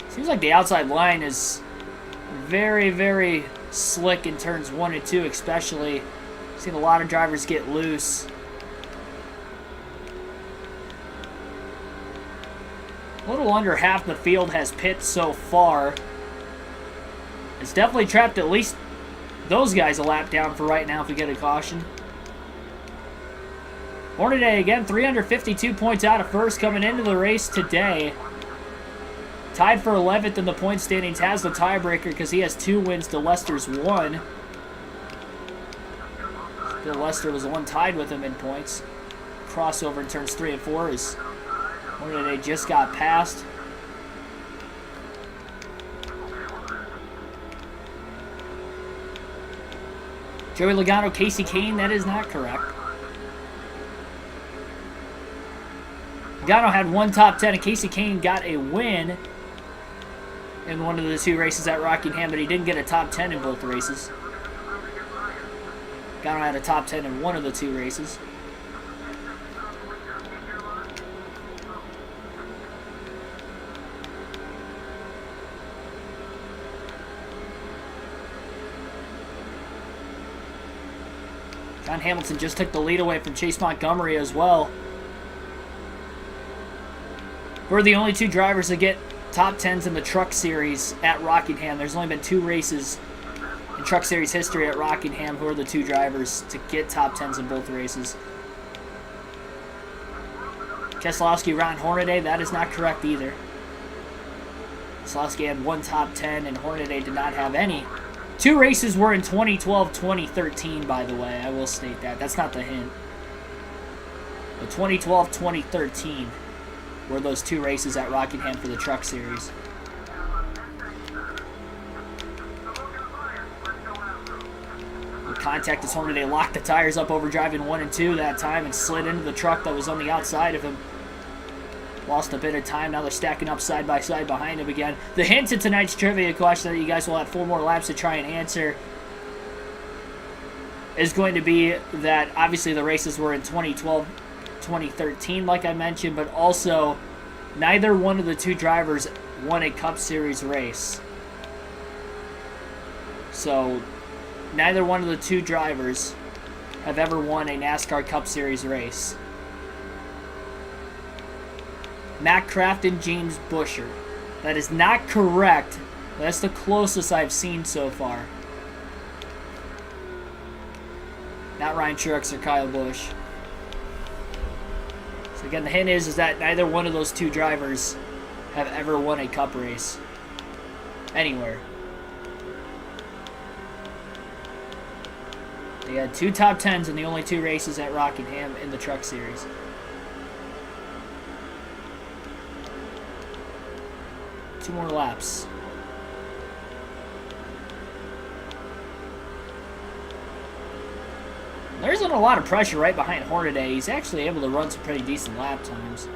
Seems like the outside line is very, very slick in turns 1 and 2 especially. Seen a lot of drivers get loose. A little under half the field has pit so far. It's definitely trapped at least those guys a lap down for right now if we get a caution. Hornaday again, 352 points out of first coming into the race today. Tied for 11th in the point standings, has the tiebreaker because he has 2 wins to Lester's 1. Bill Lester was the one tied with him in points. Crossover in turns 3 and 4 is Hornaday just got past. Joey Logano, Casey Kane, that is not correct. Logano had 1 top 10 and Casey Kane got a win in one of the 2 races at Rockingham, but he didn't get a top 10 in both races. Logano had a top 10 in one of the 2 races. John Hamilton just took the lead away from Chase Montgomery as well. We're the only 2 drivers that get top 10s in the Truck Series at Rockingham. There's only been 2 races in Truck Series history at Rockingham. Who are the 2 drivers to get top 10s in both races? Keselowski, Ron Hornaday, that is not correct either. Keselowski had 1 top 10 and Hornaday did not have any. 2 races were in 2012, 2013, by the way. I will state that. That's not the hint. But 2012, 2013 were those 2 races at Rockingham for the Truck Series. The contact as Hornaday locked the tires up over driving 1 and 2 that time and slid into the truck that was on the outside of him. Lost a bit of time. Now they're stacking up side by side behind him again. The hint to tonight's trivia question that you guys will have 4 more laps to try and answer is going to be that obviously the races were in 2012, 2013, like I mentioned, but also neither one of the 2 drivers won a Cup Series race. So neither one of the 2 drivers have ever won a NASCAR Cup Series race. Matt Craft and James Buescher. That is not correct. That's the closest I've seen so far. Not Ryan Truex or Kyle Busch. So again, the hint is that neither one of those 2 drivers have ever won a Cup race anywhere. They had 2 top 10s in the only 2 races at Rockingham in the Truck Series. Two more laps. There isn't a lot of pressure right behind Hornaday. He's actually able to run some pretty decent lap times.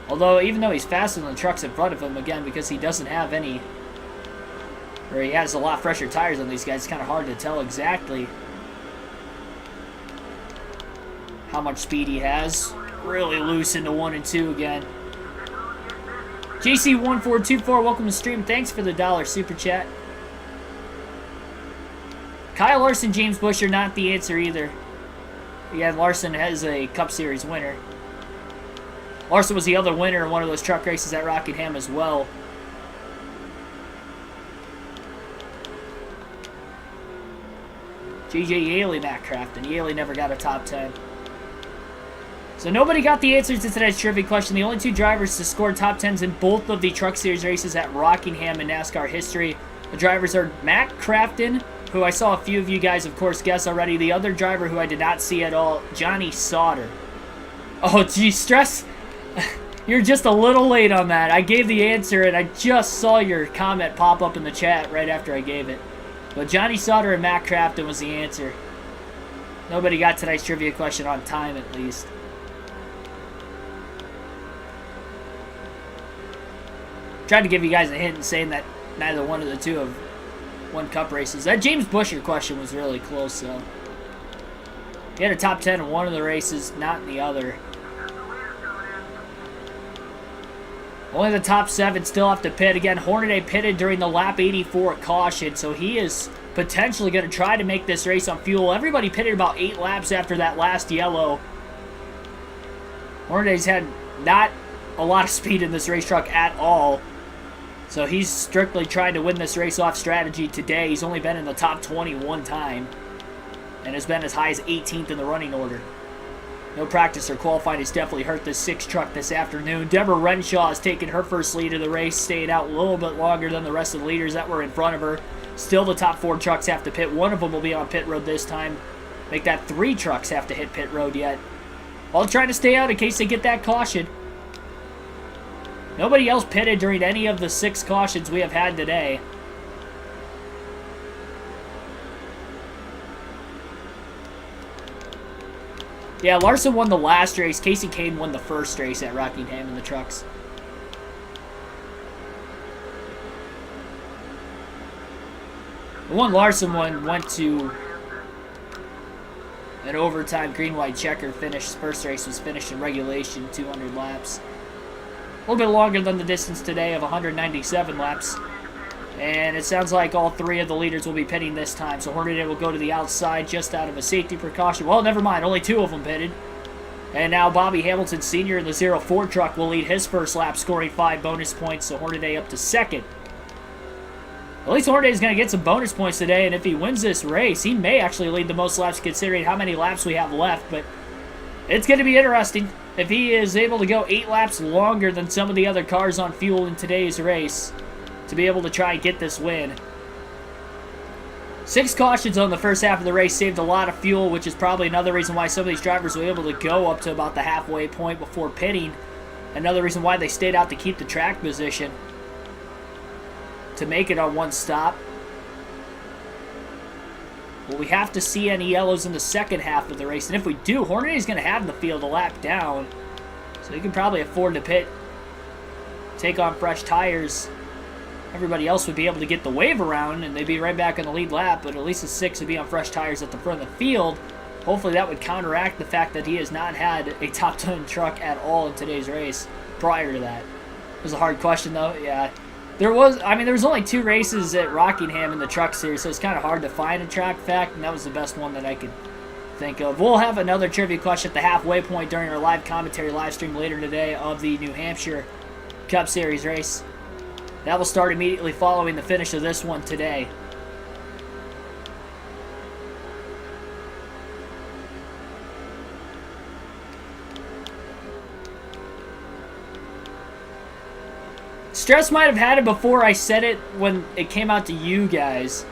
Although, even though he's faster than the trucks in front of him, again, because he doesn't have any, or he has a lot fresher tires on these guys, it's kind of hard to tell exactly how much speed he has. Really loose into 1 and 2 again. JC1424, welcome to stream. Thanks for the $1 super chat. Kyle Larson, James Bush are not the answer either. Yeah, Larson has a Cup Series winner. Larson was the other winner in one of those truck races at Rockingham as well. J.J. Yaley, Matt Crafton. Yaley never got a top 10. So nobody got the answers to today's trivia question. The only two drivers to score top 10s in both of the Truck Series races at Rockingham in NASCAR history. The drivers are Matt Crafton, who I saw a few of you guys, of course, guess already. The other driver who I did not see at all, Johnny Sauter. Oh, gee, Stress. You're just a little late on that. I gave the answer, and I just saw your comment pop up in the chat right after I gave it. But Johnny Sauter and Matt Crafton was the answer. Nobody got tonight's trivia question on time, at least. Tried to give you guys a hint in saying that neither one of the two have won Cup races. That James Busher question was really close, though. He had a top 10 in one of the races, not in the other. Only the top 7 still have to pit. Again, Hornaday pitted during the lap 84 caution, so he is potentially going to try to make this race on fuel. Everybody pitted about 8 laps after that last yellow. Hornaday's had not a lot of speed in this race truck at all, so he's strictly trying to win this race off strategy today. He's only been in the top 20 one time and has been as high as 18th in the running order. No practice or qualifying has definitely hurt this 6 truck this afternoon. Deborah Renshaw has taken her first lead of the race, staying out a little bit longer than the rest of the leaders that were in front of her. Still, the top 4 trucks have to pit. One of them will be on pit road this time. Make that 3 trucks have to hit pit road yet. All trying to stay out in case they get that caution. Nobody else pitted during any of the 6 cautions we have had today. Yeah, Larson won the last race. Casey Kane won the first race at Rockingham in the trucks. The one Larson won went to an overtime green-white checker finish. His first race was finished in regulation, 200 laps. A little bit longer than the distance today of 197 laps. And it sounds like all 3 of the leaders will be pitting this time. So Hornaday will go to the outside just out of a safety precaution. Well, never mind. Only 2 of them pitted. And now Bobby Hamilton Sr. in the 04 truck will lead his first lap, scoring 5 bonus points. So Hornaday up to 2nd. At least Hornaday is going to get some bonus points today. And if he wins this race, he may actually lead the most laps considering how many laps we have left. But it's going to be interesting. If he is able to go 8 laps longer than some of the other cars on fuel in today's race, to be able to try and get this win. 6 cautions on the first half of the race saved a lot of fuel, which is probably another reason why some of these drivers were able to go up to about the halfway point before pitting. Another reason why they stayed out to keep the track position, to make it on one stop. Well, we have to see any yellows in the second half of the race, and if we do, Hornaday's going to have the field a lap down, so he can probably afford to pit, take on fresh tires. Everybody else would be able to get the wave around, and they'd be right back on the lead lap, but at least the 6 would be on fresh tires at the front of the field. Hopefully that would counteract the fact that he has not had a top 10 truck at all in today's race prior to that. It was a hard question, though. Yeah. There was only 2 races at Rockingham in the truck series, so it's kind of hard to find a track fact, and that was the best one that I could think of. We'll have another trivia question at the halfway point during our live commentary live stream later today of the New Hampshire Cup Series race. That will start immediately following the finish of this one today. Stress might have had it before I said it when it came out to you guys.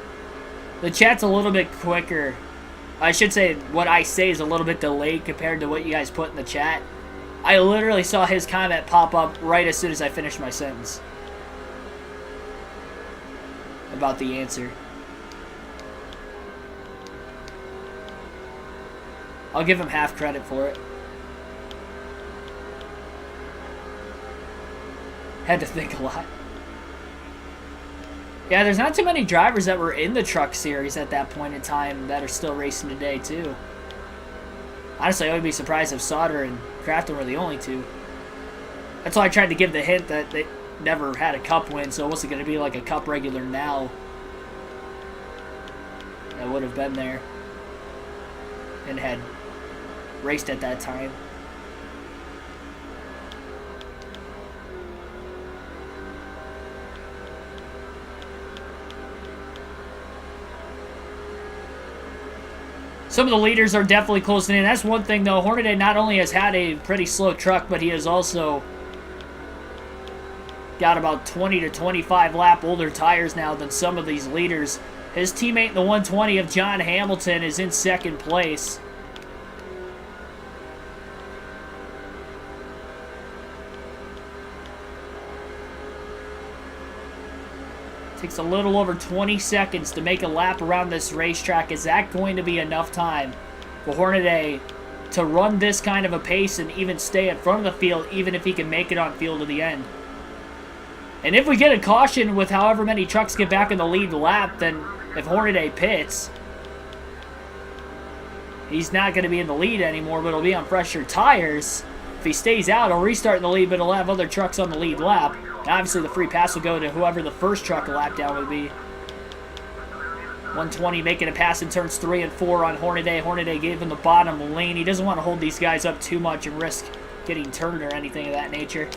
The chat's a little bit quicker. I should say what I say is a little bit delayed compared to what you guys put in the chat. I literally saw his comment pop up right as soon as I finished my sentence about the answer. I'll give him half credit for it. Had to think a lot. Yeah, there's not too many drivers that were in the truck series at that point in time that are still racing today, too. Honestly, I would be surprised if Sauter and Crafton were the only 2. That's why I tried to give the hint that they never had a Cup win, so it wasn't going to be like a Cup regular now. that would have been there and had raced at that time. Some of the leaders are definitely closing in. That's one thing, though. Hornaday not only has had a pretty slow truck, but he has also got about 20 to 25 lap older tires now than some of these leaders. His teammate in the 120 of John Hamilton is in second place. Takes a little over 20 seconds to make a lap around this racetrack. Is that going to be enough time for Hornaday to run this kind of a pace and even stay in front of the field, even if he can make it on field to the end? And if we get a caution with however many trucks get back in the lead lap, then if Hornaday pits, he's not going to be in the lead anymore, but he'll be on fresher tires. If he stays out, he'll restart in the lead, but he'll have other trucks on the lead lap. And obviously, the free pass will go to whoever the first truck a lap down would be. 120 making a pass in turns 3 and 4 on Hornaday. Hornaday gave him the bottom lane. He doesn't want to hold these guys up too much and risk getting turned or anything of that nature.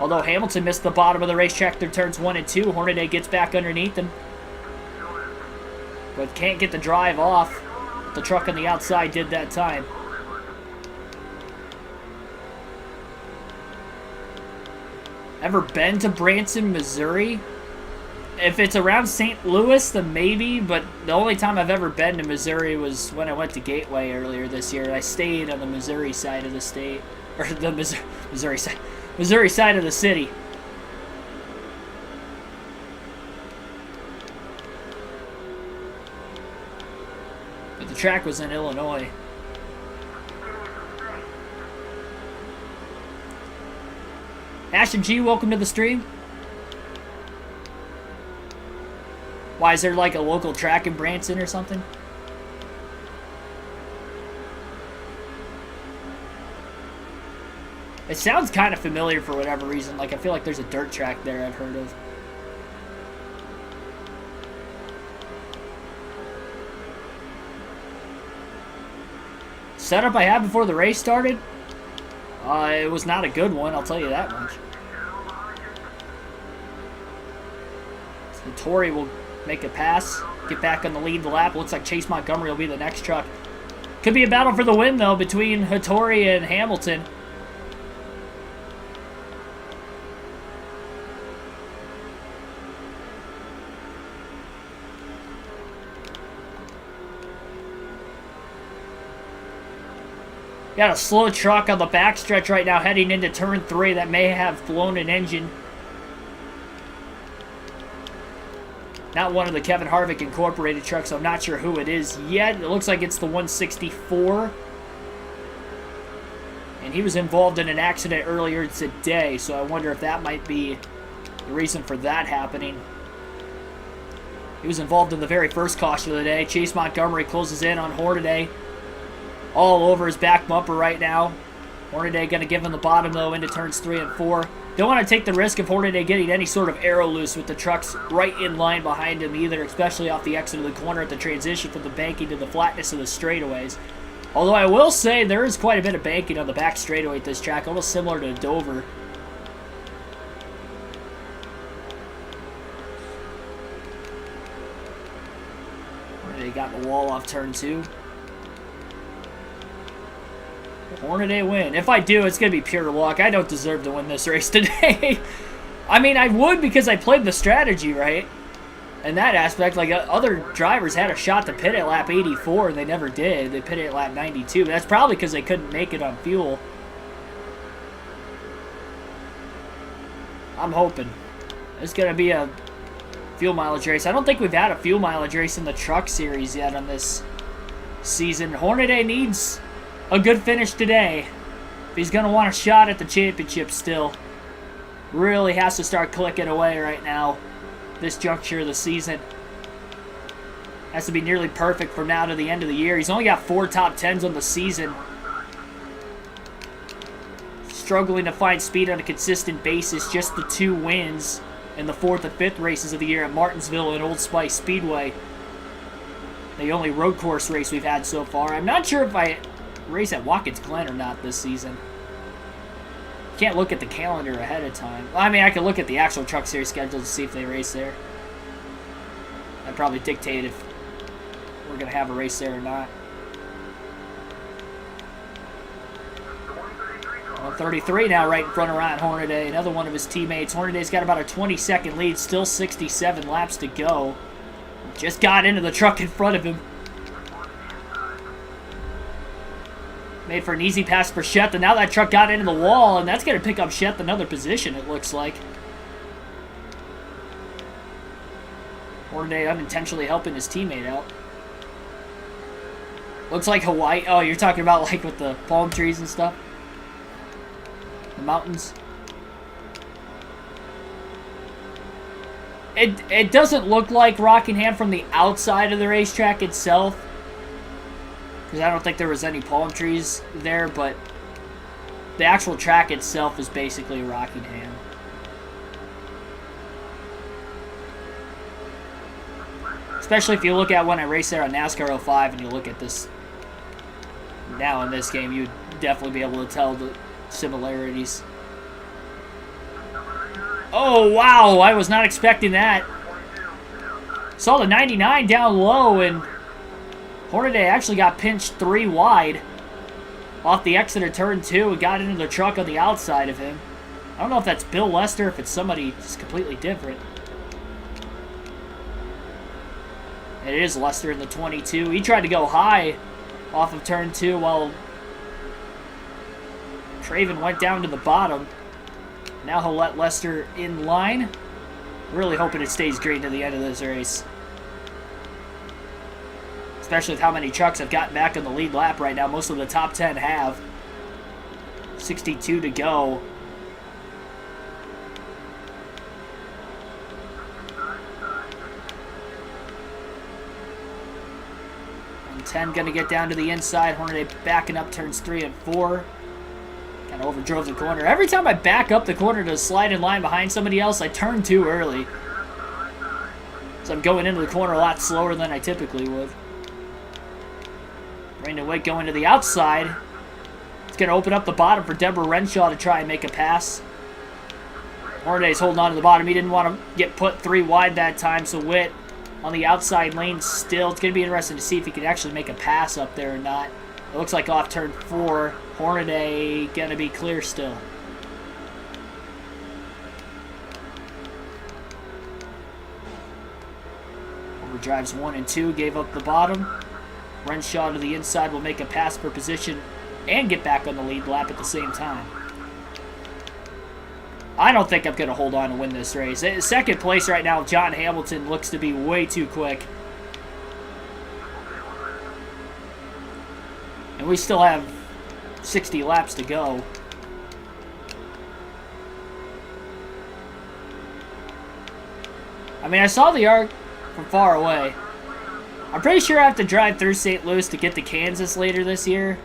Although Hamilton missed the bottom of the racetrack through turns 1 and 2, Hornaday gets back underneath him. But can't get the drive off. The truck on the outside did that time. Ever been to Branson, Missouri? If it's around St. Louis, then maybe, but the only time I've ever been to Missouri was when I went to Gateway earlier this year. I stayed on the Missouri side of the state, or the Missouri side of the city. But the track was in Illinois. Ashton G, welcome to the stream. Why, is there like a local track in Branson or something? It sounds kind of familiar for whatever reason. Like, I feel like there's a dirt track there I've heard of. Setup I had before the race started? It was not a good one, I'll tell you that much. So Tory will make a pass, get back on the lead lap. Looks like Chase Montgomery will be the next truck. Could be a battle for the win, though, between Hattori and Hamilton. Got a slow truck on the backstretch right now heading into turn 3 that may have blown an engine. Not one of the Kevin Harvick Incorporated trucks. I'm not sure who it is yet. It looks like it's the 164. And he was involved in an accident earlier today, so I wonder if that might be the reason for that happening. He was involved in the very first caution of the day. Chase Montgomery closes in on Hornaday. All over his back bumper right now. Hornaday going to give him the bottom, though, into turns 3 and 4. Don't want to take the risk of Hornaday getting any sort of arrow loose with the trucks right in line behind him either, especially off the exit of the corner at the transition from the banking to the flatness of the straightaways. Although I will say there is quite a bit of banking on the back straightaway at this track, almost similar to Dover. Hornaday got the wall off turn 2. Hornaday win. If I do, it's going to be pure luck. I don't deserve to win this race today. I mean, I would because I played the strategy right. In that aspect, like other drivers had a shot to pit at lap 84 and they never did. They pitted at lap 92. That's probably because they couldn't make it on fuel. I'm hoping. It's going to be a fuel mileage race. I don't think we've had a fuel mileage race in the truck series yet on this season. Hornaday needs a good finish today if he's going to want a shot at the championship still. Really has to start clicking away right now, this juncture of the season. Has to be nearly perfect from now to the end of the year. He's only got 4 top 10s on the season. Struggling to find speed on a consistent basis. Just the 2 wins in the 4th and 5th races of the year at Martinsville and Old Spice Speedway. The only road course race we've had so far. I'm not sure if I race at Watkins Glen or not this season. Can't look at the calendar ahead of time. Well, I mean, I could look at the actual Truck Series schedule to see if they race there. That'd probably dictate if we're going to have a race there or not. 133 now right in front of Ryan Hornaday, another one of his teammates. Hornaday's got about a 20-second lead, still 67 laps to go. Just got into the truck in front of him. Made for an easy pass for Sheth, and now that truck got into the wall, and that's going to pick up Sheth another position, it looks like. Hornaday unintentionally helping his teammate out. Looks like Hawaii. Oh, you're talking about like with the palm trees and stuff? The mountains. It doesn't look like Rockingham from the outside of the racetrack itself, because I don't think there was any palm trees there, but the actual track itself is basically Rockingham. Especially if you look at when I raced there on NASCAR 05 and you look at this now in this game, you'd definitely be able to tell the similarities. Oh, wow, I was not expecting that. Saw the 99 down low, and Hornaday actually got pinched 3 wide off the exit of turn 2 and got into the truck on the outside of him. I don't know if that's Bill Lester, if it's somebody just completely different. It is Lester in the 22. He tried to go high off of turn 2 while Craven went down to the bottom. Now he'll let Lester in line. Really hoping it stays green to the end of this race. Especially with how many trucks have gotten back on the lead lap right now. Most of the top 10 have. 62 to go. And 10 going to get down to the inside. Hornaday backing up turns 3 and 4. Kind of overdrove the corner. Every time I back up the corner to slide in line behind somebody else, I turn too early. So I'm going into the corner a lot slower than I typically would. Brandon Wick going to the outside. It's going to open up the bottom for Deborah Renshaw to try and make a pass. Hornaday's holding on to the bottom. He didn't want to get put 3 wide that time, so Witt on the outside lane still. It's going to be interesting to see if he can actually make a pass up there or not. It looks like off turn 4, Hornaday going to be clear still. Overdrives 1 and 2, gave up the bottom. Renshaw to the inside will make a pass for position and get back on the lead lap at the same time. I don't think I'm going to hold on to win this race. Second place right now, John Hamilton looks to be way too quick. And we still have 60 laps to go. I mean, I saw the arc from far away. I'm pretty sure I have to drive through St. Louis to get to Kansas later this year.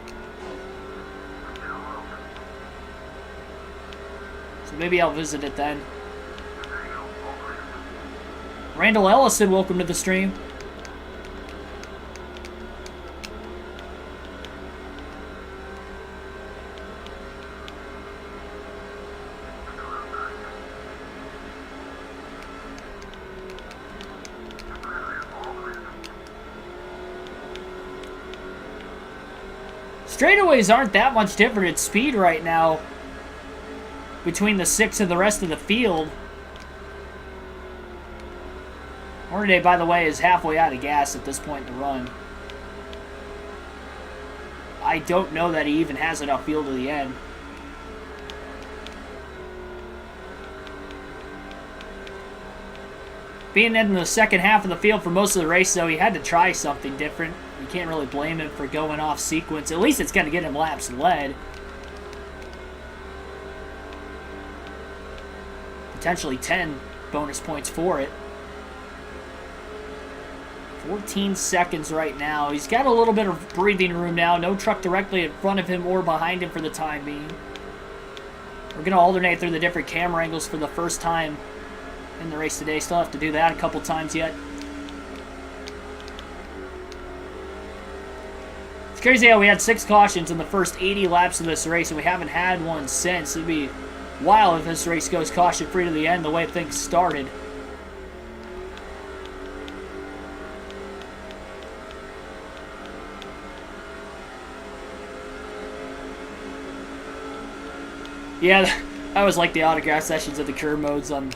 So maybe I'll visit it then. Randall Ellison, welcome to the stream. Straightaways aren't that much different at speed right now between the 6 and the rest of the field. Hornaday, by the way, is halfway out of gas at this point in the run. I don't know that he even has enough fuel to the end. Being in the second half of the field for most of the race, though, he had to try something different. You can't really blame him for going off sequence. At least it's going to get him laps led. Potentially 10 bonus points for it. 14 seconds right now. He's got a little bit of breathing room now. No truck directly in front of him or behind him for the time being. We're going to alternate through the different camera angles for the first time in the race today. Still have to do that a couple times yet. It's crazy how we had 6 cautions in the first 80 laps of this race, and we haven't had one since. It'd be wild if this race goes caution-free to the end the way things started. Yeah, I was like the autograph sessions of the curb modes on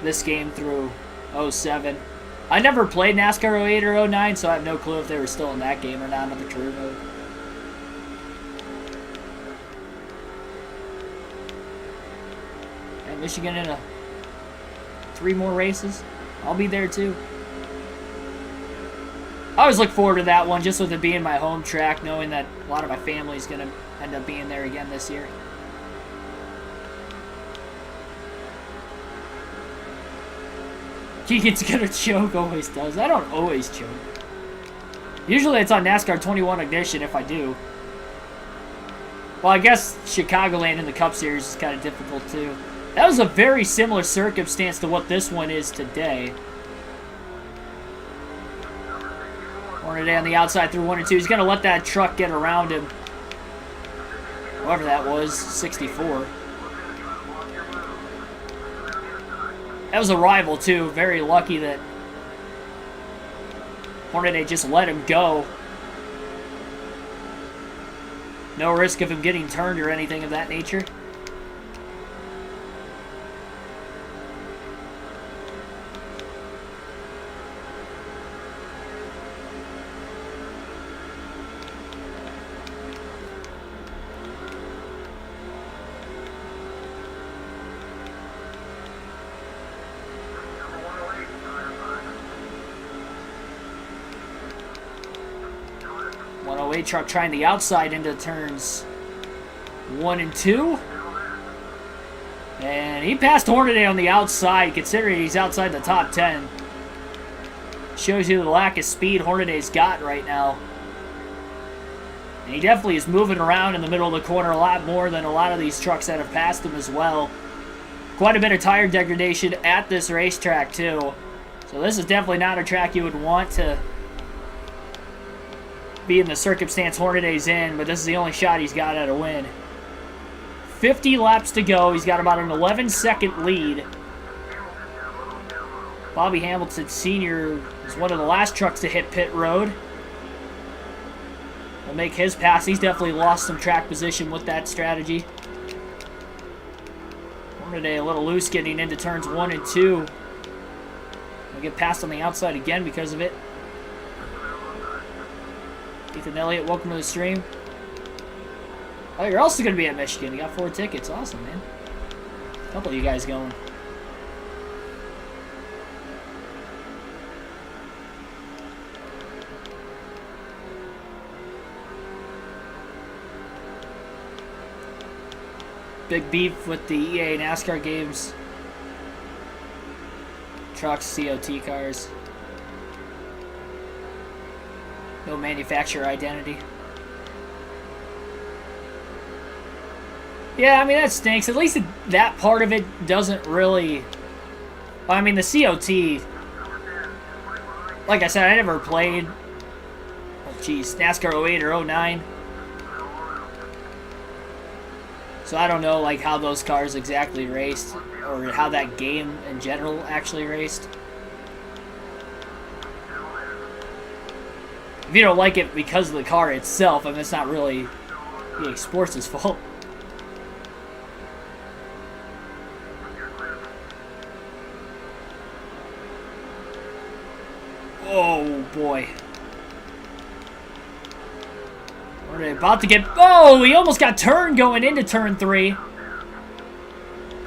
this game through 07. I never played NASCAR 08 or 09, so I have no clue if they were still in that game or not on the career mode. And Michigan in 3 more races. I'll be there too. I always look forward to that one, just with it being my home track, knowing that a lot of my family is going to end up being there again this year. Keegan's gonna choke, always does. I don't always choke. Usually it's on NASCAR 21 Ignition if I do. Well, I guess Chicagoland in the Cup Series is kind of difficult too. That was a very similar circumstance to what this one is today. Hornaday on the outside through 1 and 2. He's gonna let that truck get around him. Whoever that was, 64. That was a rival, too. Very lucky that Hornaday just let him go. No risk of him getting turned or anything of that nature. Truck trying the outside into turns 1 and 2. And he passed Hornaday on the outside, considering he's outside the top 10. Shows you the lack of speed Hornaday's got right now. And he definitely is moving around in the middle of the corner a lot more than a lot of these trucks that have passed him as well. Quite a bit of tire degradation at this racetrack too. So this is definitely not a track you would want to be in the circumstance Hornaday's in, but this is the only shot he's got at a win. 50 laps to go. He's got about an 11-second lead. Bobby Hamilton Sr. is one of the last trucks to hit pit road. Will make his pass. He's definitely lost some track position with that strategy. Hornaday a little loose getting into turns 1 and 2. We'll get passed on the outside again because of it. Ethan Elliott, welcome to the stream. Oh, you're also going to be at Michigan. You got 4 tickets. Awesome, man. A couple of you guys going. Big beef with the EA NASCAR games. Trucks, COT cars. No manufacturer identity. Yeah, I mean, that stinks. At least that part of it doesn't really... I mean, the COT... Like I said, I never played... Oh, geez. NASCAR 08 or 09. So I don't know, like, how those cars exactly raced. Or how that game in general actually raced. If you don't like it because of the car itself, I mean, it's not really EA Sports' fault. Oh, boy. Are they about to get... Oh, he almost got turned going into turn 3.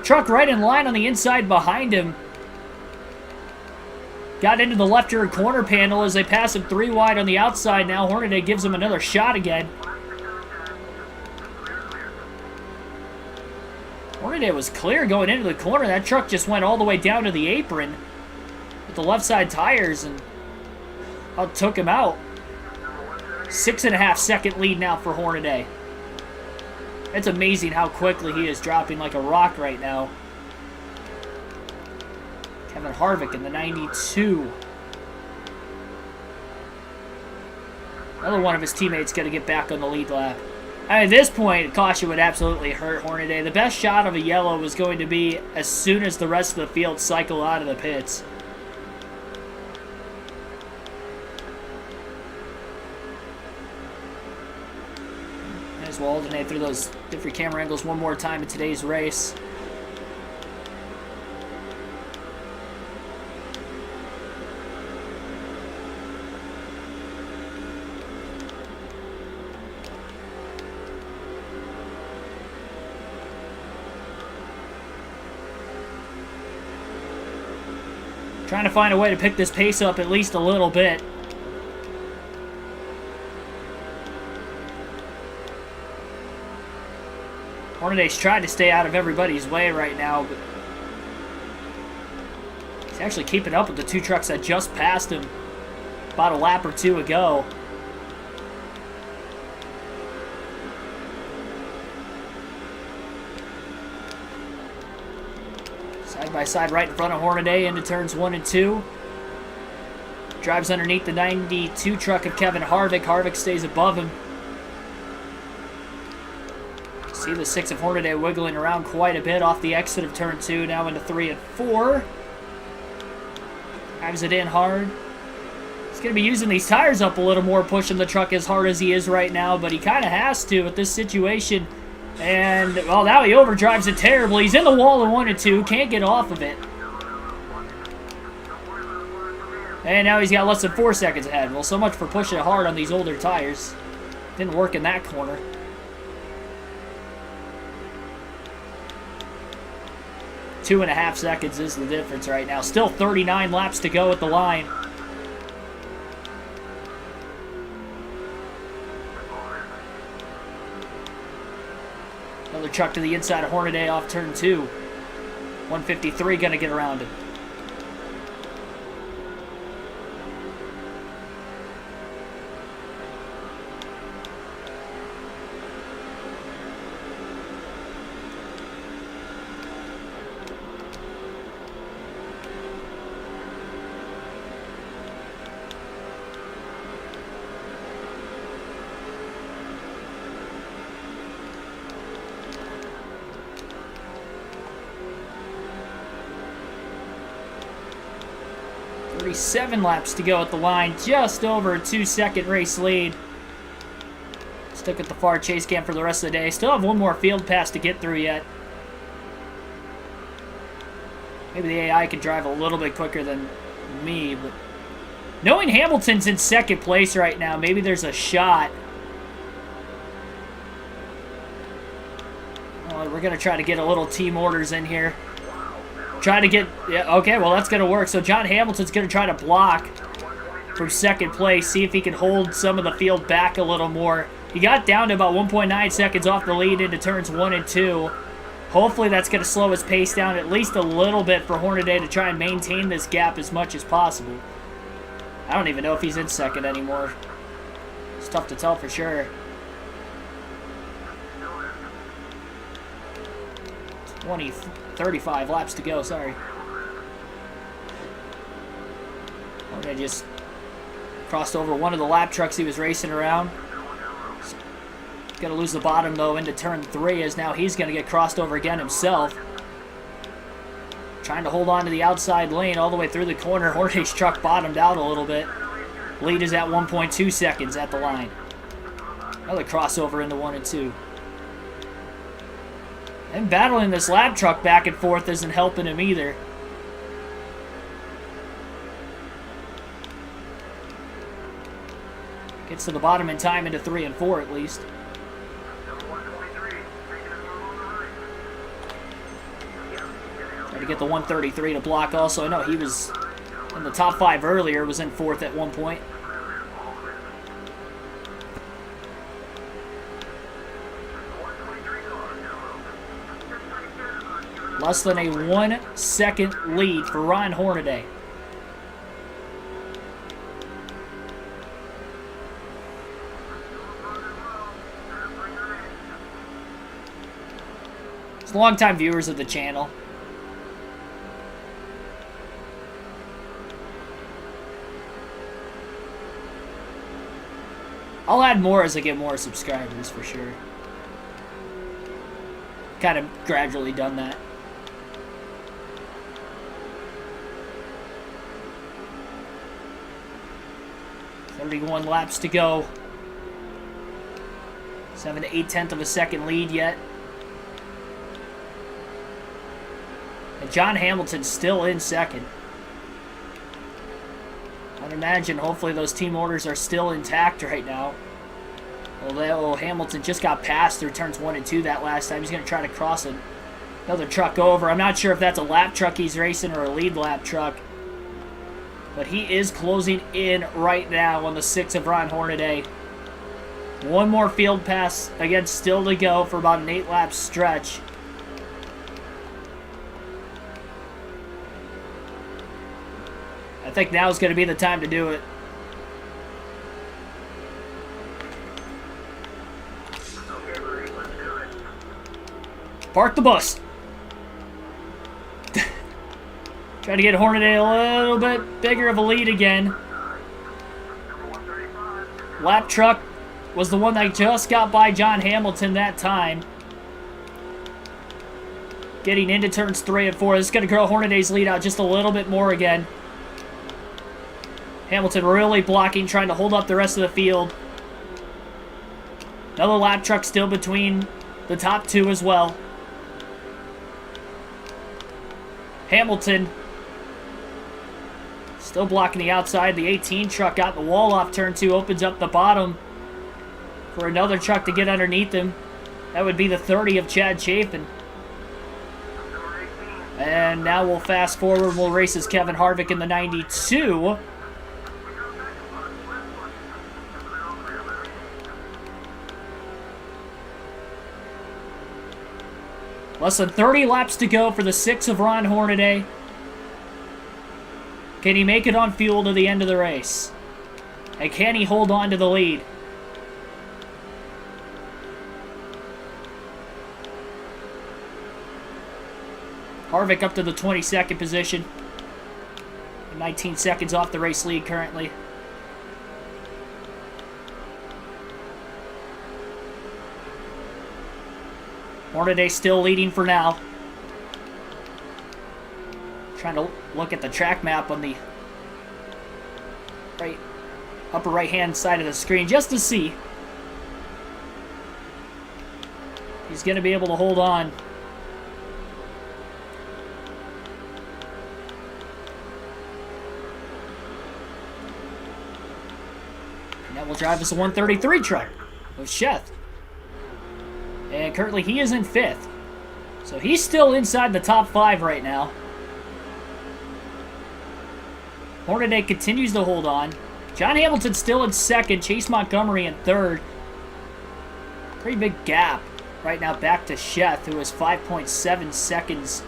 Truck right in line on the inside behind him. Got into the left rear corner panel as they pass him 3 wide on the outside. Now Hornaday gives him another shot again. Hornaday was clear going into the corner. That truck just went all the way down to the apron with the left side tires and took him out. 6.5 second lead now for Hornaday. It's amazing how quickly he is dropping like a rock right now. Kevin Harvick in the 92. Another one of his teammates going to get back on the lead lap. At this point, caution would absolutely hurt Hornaday. The best shot of a yellow was going to be as soon as the rest of the field cycle out of the pits. Might as well alternate through those different camera angles one more time in today's race. Trying to find a way to pick this pace up at least a little bit. Hornaday's tried to stay out of everybody's way right now, but he's actually keeping up with the two trucks that just passed him about a lap or two ago. Side by side right in front of Hornaday into turns 1 and 2. Drives underneath the 92 truck of Kevin Harvick. Harvick stays above him. See the 6 of Hornaday wiggling around quite a bit off the exit of turn 2, now into 3 and 4. Drives it in hard. He's going to be using these tires up a little more, pushing the truck as hard as he is right now, but he kind of has to with this situation. And, well, now he overdrives it terribly. He's in the wall in 1 and 2. Can't get off of it. And now he's got less than 4 seconds ahead. Well, so much for pushing it hard on these older tires. Didn't work in that corner. Two and a half seconds is the difference right now. Still 39 laps to go at the line. Another truck to the inside of Hornaday off turn 2. 153 going to get around him. Seven laps to go at the line, just over a 2-second race lead. Stuck at the far chase cam for the rest of the day. Still have one more field pass to get through yet. Maybe the AI can drive a little bit quicker than me, but knowing Hamilton's in second place right now, maybe there's a shot. Oh, we're going to try to get a little team orders in here. Trying to get, yeah, okay, well, that's going to work. So John Hamilton's going to try to block from second place, see if he can hold some of the field back a little more. He got down to about 1.9 seconds off the lead into turns 1 and 2. Hopefully that's going to slow his pace down at least a little bit for Hornaday to try and maintain this gap as much as possible. I don't even know if he's in second anymore. It's tough to tell for sure. 35 laps to go, sorry. Hornaday just crossed over one of the lap trucks he was racing around. Gonna lose the bottom though into turn 3 as now he's gonna get crossed over again himself. Trying to hold on to the outside lane all the way through the corner. Hornaday's truck bottomed out a little bit. Lead is at 1.2 seconds at the line. Another crossover into 1 and 2. And battling this lap truck back and forth isn't helping him either. Gets to the bottom in time into 3 and 4 at least. Try to get the 133 to block also. I know he was in the top 5 earlier, was in 4th at one point. Less than a 1 second lead for Ryan Hornaday. It's longtime viewers of the channel. I'll add more as I get more subscribers for sure. Kind of gradually done that. .31 laps to go. 7 to 8/10 of a second lead yet. And John Hamilton's still in second. I'd imagine hopefully those team orders are still intact right now. Although Hamilton just got past through turns 1 and 2 that last time. He's going to try to cross another truck over. I'm not sure if that's a lap truck he's racing or a lead lap truck. But he is closing in right now on the 6 of Ron Hornaday. One more field pass, again, still to go for about an 8-lap stretch. I think now is going to be the time to do it. Park the bus. Try to get Hornaday a little bit bigger of a lead again. Lap truck was the one that just got by John Hamilton that time. Getting into turns 3 and 4. This is going to grow Hornaday's lead out just a little bit more again. Hamilton really blocking, trying to hold up the rest of the field. Another lap truck still between the top 2 as well. Hamilton still blocking the outside. The 18 truck got the wall off turn 2, opens up the bottom for another truck to get underneath him. That would be the 30 of Chad Chapin. And now we'll fast forward. We'll race as Kevin Harvick in the 92. Less than 30 laps to go for the 6 of Ron Hornaday. Can he make it on fuel to the end of the race? And can he hold on to the lead? Harvick up to the 22nd position. 19 seconds off the race lead currently. Hornaday still leading for now. Trying to look at the track map on the upper right hand side of the screen just to see. He's going to be able to hold on. And that will drive us a 133 truck with Sheth. And currently he is in 5th. So he's still inside the top 5 right now. Hornaday continues to hold on. John Hamilton still in 2nd. Chase Montgomery in 3rd. Pretty big gap right now back to Sheth, who is 5.7 seconds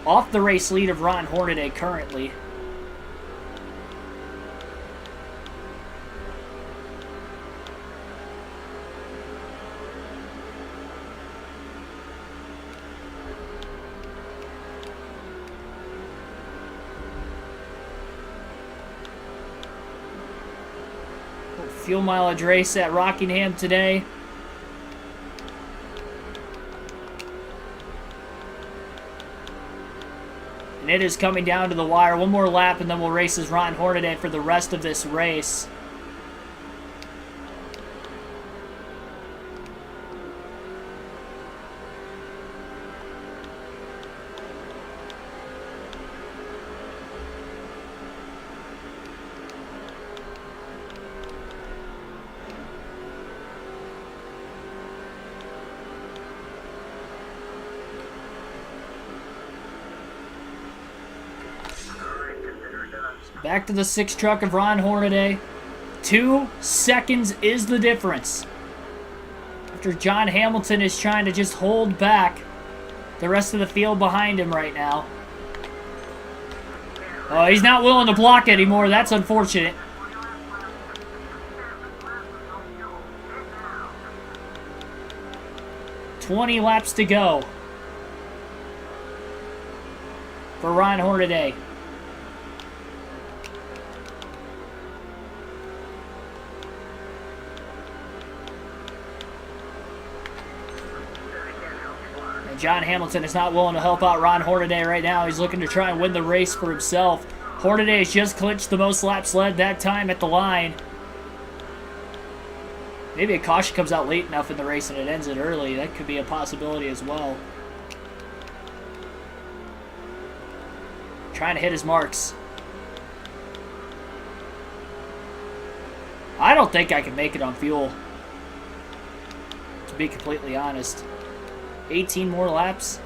off the race lead of Ron Hornaday currently. Fuel mileage race at Rockingham today. And it is coming down to the wire. One more lap and then we'll race as Ron Hornaday for the rest of this race. Back to the 6 truck of Ron Hornaday. 2 seconds is the difference. After John Hamilton is trying to just hold back the rest of the field behind him right now. Oh, he's not willing to block anymore. That's unfortunate. $20 laps to go for Ron Hornaday. John Hamilton is not willing to help out Ron Hornaday right now. He's looking to try and win the race for himself. Hornaday has just clinched the most laps led that time at the line. Maybe a caution comes out late enough in the race and it ends it early. That could be a possibility as well. Trying to hit his marks. I don't think I can make it on fuel, to be completely honest. 18 more laps.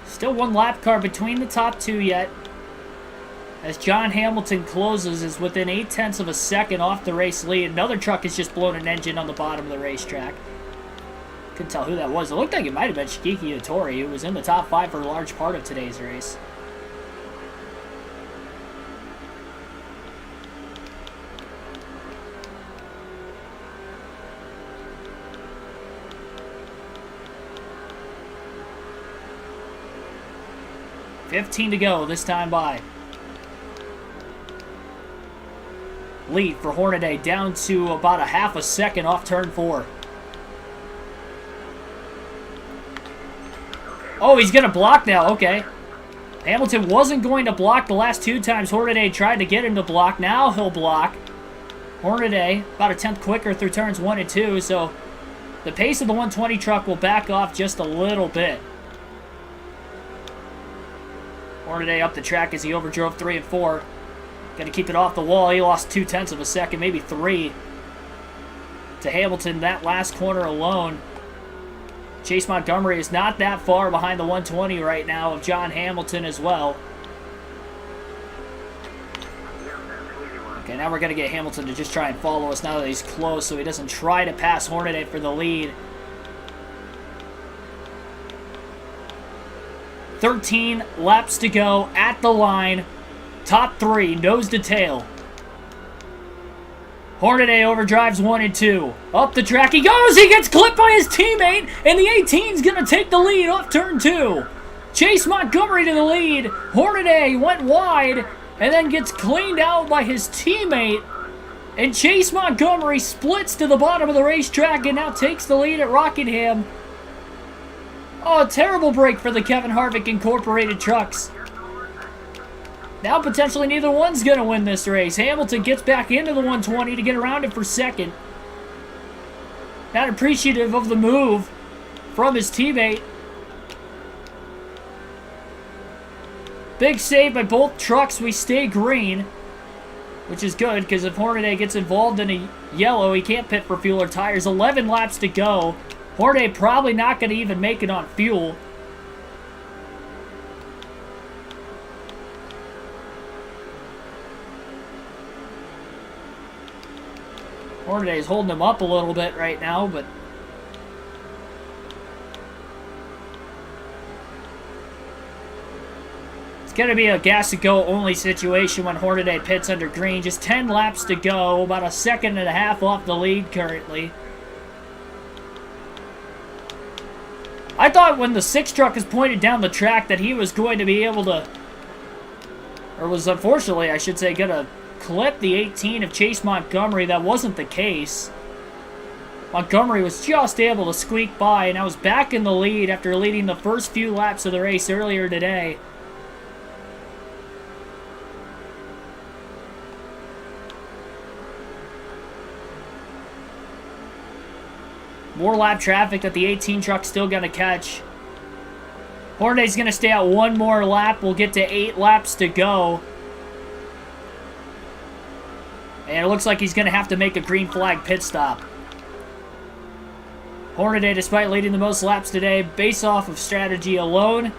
Still one lap car between the top two yet. As John Hamilton closes, is within 0.8 of a second off the race lead. Another truck has just blown an engine on the bottom of the racetrack. Couldn't tell who that was. It looked like it might have been Shikiki Hattori, who was in the top 5 for a large part of today's race. $15 to go this time by. Lead for Hornaday down to about a half a second off turn 4. Oh, he's going to block now. Okay. Hamilton wasn't going to block the last 2 times Hornaday tried to get him to block. Now he'll block. Hornaday about a 10th quicker through turns 1 and 2, so the pace of the 120 truck will back off just a little bit. Hornaday up the track as he overdrove 3 and 4. Got to keep it off the wall. He lost 0.2 of a second, maybe 3 to Hamilton that last corner alone. Chase Montgomery is not that far behind the 120 right now of John Hamilton as well. Okay, now we're going to get Hamilton to just try and follow us now that he's close so he doesn't try to pass Hornaday for the lead. 13 laps to go at the line. Top 3, nose to tail. Hornaday overdrives 1 and 2. Up the track he goes. He gets clipped by his teammate, and the 18's going to take the lead off turn 2. Chase Montgomery to the lead. Hornaday went wide and then gets cleaned out by his teammate. And Chase Montgomery splits to the bottom of the racetrack and now takes the lead at Rockingham. Oh, a terrible break for the Kevin Harvick Incorporated trucks. Now potentially neither one's going to win this race. Hamilton gets back into the 120 to get around it for second. Not appreciative of the move from his teammate. Big save by both trucks. We stay green, which is good because if Hornaday gets involved in a yellow, he can't pit for fuel or tires. 11 laps to go. Hornaday probably not going to even make it on fuel. Hornaday is holding him up a little bit right now, but it's going to be a gas-to-go only situation when Hornaday pits under green. Just 10 laps to go, about a second and a half off the lead currently. I thought when the 6 truck is pointed down the track that he was going to be able to, or was unfortunately, I should say, going to clip the 18 of Chase Montgomery. That wasn't the case. Montgomery was just able to squeak by, and I was back in the lead after leading the first few laps of the race earlier today. More lap traffic that the 18 truck's still going to catch. Hornaday's going to stay out one more lap. We'll get to 8 laps to go. And it looks like he's going to have to make a green flag pit stop. Hornaday, despite leading the most laps today, based off of strategy alone,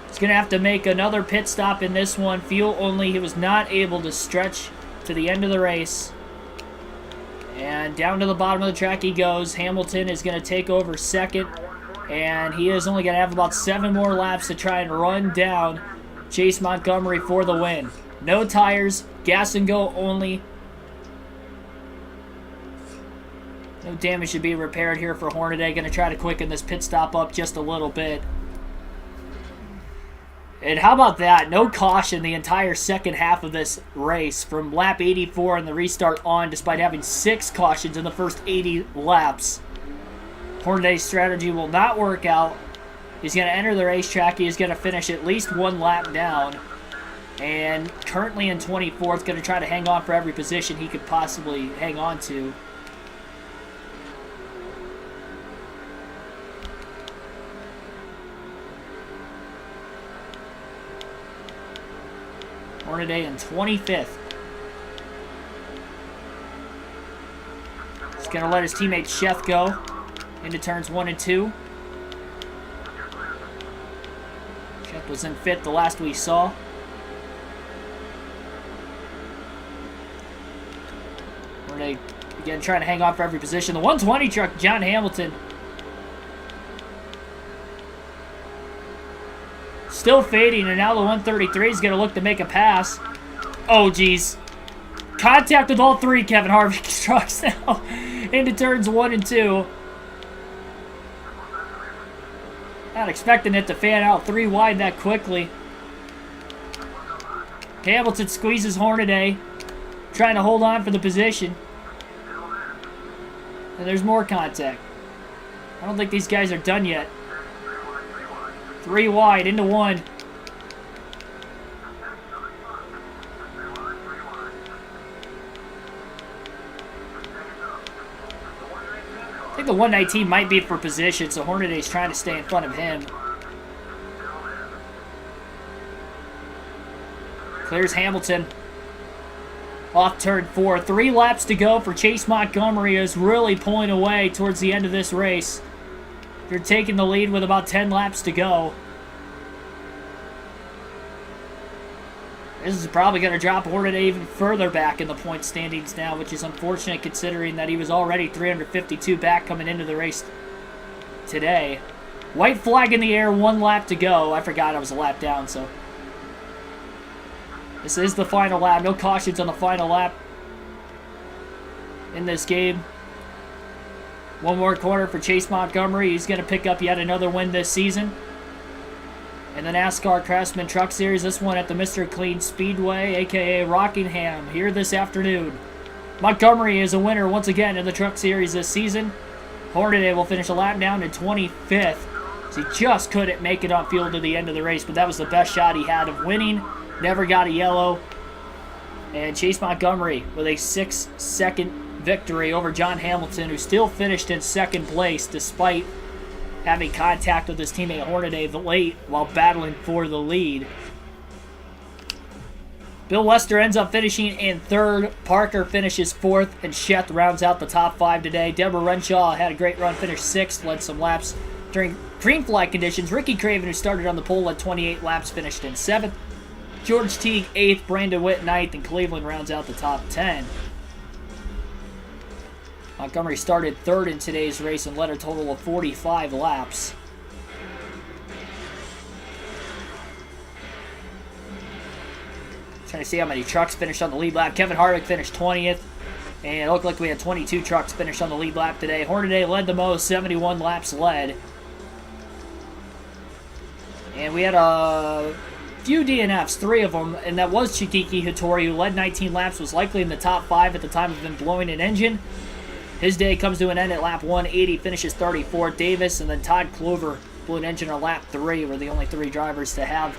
he's going to have to make another pit stop in this one. Fuel only. He was not able to stretch to the end of the race. And down to the bottom of the track he goes. Hamilton is going to take over second. And he is only going to have about 7 more laps to try and run down Chase Montgomery for the win. No tires, gas and go only. No damage to be repaired here for Hornaday. Going to try to quicken this pit stop up just a little bit. And how about that? No caution the entire second half of this race from lap 84 and the restart on, despite having 6 cautions in the first 80 laps. Hornaday's strategy will not work out. He's going to enter the racetrack. He's going to finish at least 1 lap down. And currently in 24th, going to try to hang on for every position he could possibly hang on to. Hornaday in 25th. He's going to let his teammate Chef go into turns 1 and 2. Chef was in 5th the last we saw. Hornaday again trying to hang on for every position. The 120 truck, John Hamilton. Still fading, and now the 133 is going to look to make a pass. Oh, geez. Contact with all 3 Kevin Harvick trucks now into turns 1 and 2. Not expecting it to fan out 3 wide that quickly. Hamilton squeezes Hornaday, trying to hold on for the position. And there's more contact. I don't think these guys are done yet. 3 wide into 1. I think the 119 might be for position, so Hornaday's trying to stay in front of him. Clears Hamilton. Off turn 4. 3 laps to go for Chase Montgomery, is really pulling away towards the end of this race. You're taking the lead with about 10 laps to go. This is probably going to drop Hornaday even further back in the point standings now, which is unfortunate considering that he was already 352 back coming into the race today. White flag in the air, 1 lap to go. I forgot I was a lap down, so. This is the final lap. No cautions on the final lap in this game. 1 more corner for Chase Montgomery. He's going to pick up yet another win this season. In the NASCAR Craftsman Truck Series, this one at the Mr. Clean Speedway, a.k.a. Rockingham, here this afternoon. Montgomery is a winner once again in the Truck Series this season. Hornaday will finish a lap down in 25th. So he just couldn't make it on field to the end of the race, but that was the best shot he had of winning. Never got a yellow. And Chase Montgomery with a 6-second victory over John Hamilton, who still finished in 2nd place despite having contact with his teammate Hornaday late while battling for the lead. Bill Lester ends up finishing in 3rd. Parker finishes 4th, and Sheth rounds out the top 5 today. Deborah Renshaw had a great run, finished 6th, led some laps during green flag conditions. Ricky Craven, who started on the pole, led 28 laps, finished in 7th. George Teague 8th, Brandon Witt 9th, and Cleveland rounds out the top 10. Montgomery started 3rd in today's race and led a total of 45 laps. Trying to see how many trucks finished on the lead lap. Kevin Harvick finished 20th, and it looked like we had 22 trucks finished on the lead lap today. Hornaday led the most, 71 laps led. And we had a few DNFs, 3 of them, and that was Chikiki Hattori, who led 19 laps, was likely in the top 5 at the time of him blowing an engine. His day comes to an end at lap 180, finishes 34. Davis and then Todd Clover blew an engine on lap 3, were the only 3 drivers to have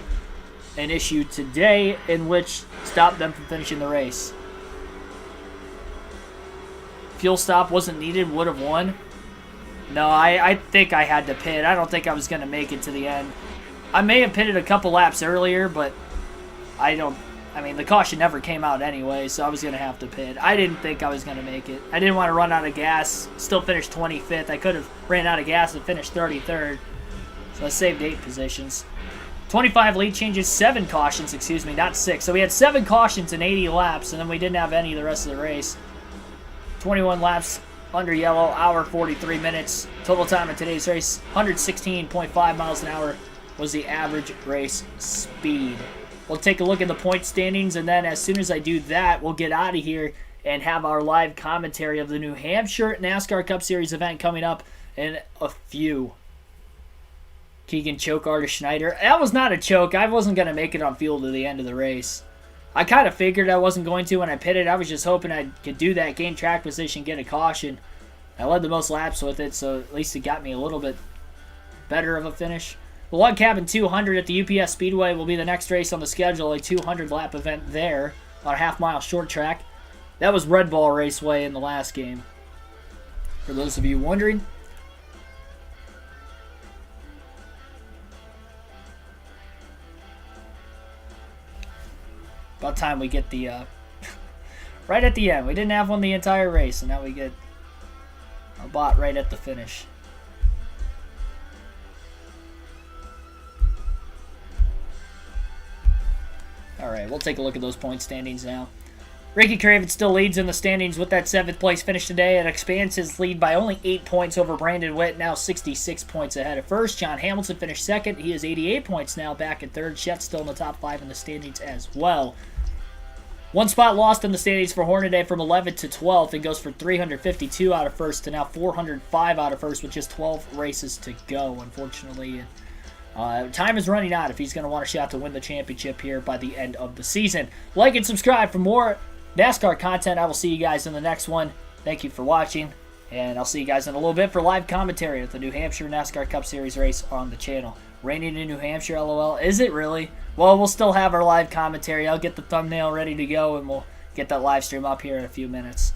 an issue today, in which stopped them from finishing the race. Fuel stop wasn't needed, would have won. No, I think I had to pit. I don't think I was going to make it to the end. I may have pitted a couple laps earlier, but I mean, the caution never came out anyway, so I was going to have to pit. I didn't think I was going to make it. I didn't want to run out of gas. Still finished 25th. I could have ran out of gas and finished 33rd. So I saved 8 positions. 25 lead changes, 7 cautions, excuse me, not 6. So we had 7 cautions in 80 laps, and then we didn't have any the rest of the race. 21 laps under yellow, hour 43 minutes. Total time in today's race, 116.5 miles an hour was the average race speed. We'll take a look at the point standings, and then as soon as I do that, we'll get out of here and have our live commentary of the New Hampshire NASCAR Cup Series event coming up in a few. Keegan choke Artis Schneider. That was not a choke. I wasn't going to make it on field to the end of the race. I kind of figured I wasn't going to when I pitted. I was just hoping I could do that, gain track position, get a caution. I led the most laps with it, so at least it got me a little bit better of a finish. The Log Cabin 200 at the UPS Speedway will be the next race on the schedule, a 200-lap event there on a half-mile short track. That was Red Ball Raceway in the last game, for those of you wondering. About time we get the, right at the end. We didn't have one the entire race, and now we get a bot right at the finish. Alright, we'll take a look at those point standings now. Ricky Craven still leads in the standings with that 7th place finish today and expands his lead by only 8 points over Brandon Witt, now 66 points ahead of first. John Hamilton finished 2nd. He is 88 points now, back in 3rd. Chet's still in the top 5 in the standings as well. One spot lost in the standings for Hornaday from 11th to 12th. It goes for 352 out of first to now 405 out of first with just 12 races to go, unfortunately. Time is running out if he's going to want a shot to win the championship here by the end of the season. Like and subscribe for more NASCAR content. I will see you guys in the next one. Thank you for watching, and I'll see you guys in a little bit for live commentary at the New Hampshire NASCAR Cup Series race on the channel. Raining in New Hampshire, LOL. Is it really? Well, we'll still have our live commentary. I'll get the thumbnail ready to go, and we'll get that live stream up here in a few minutes.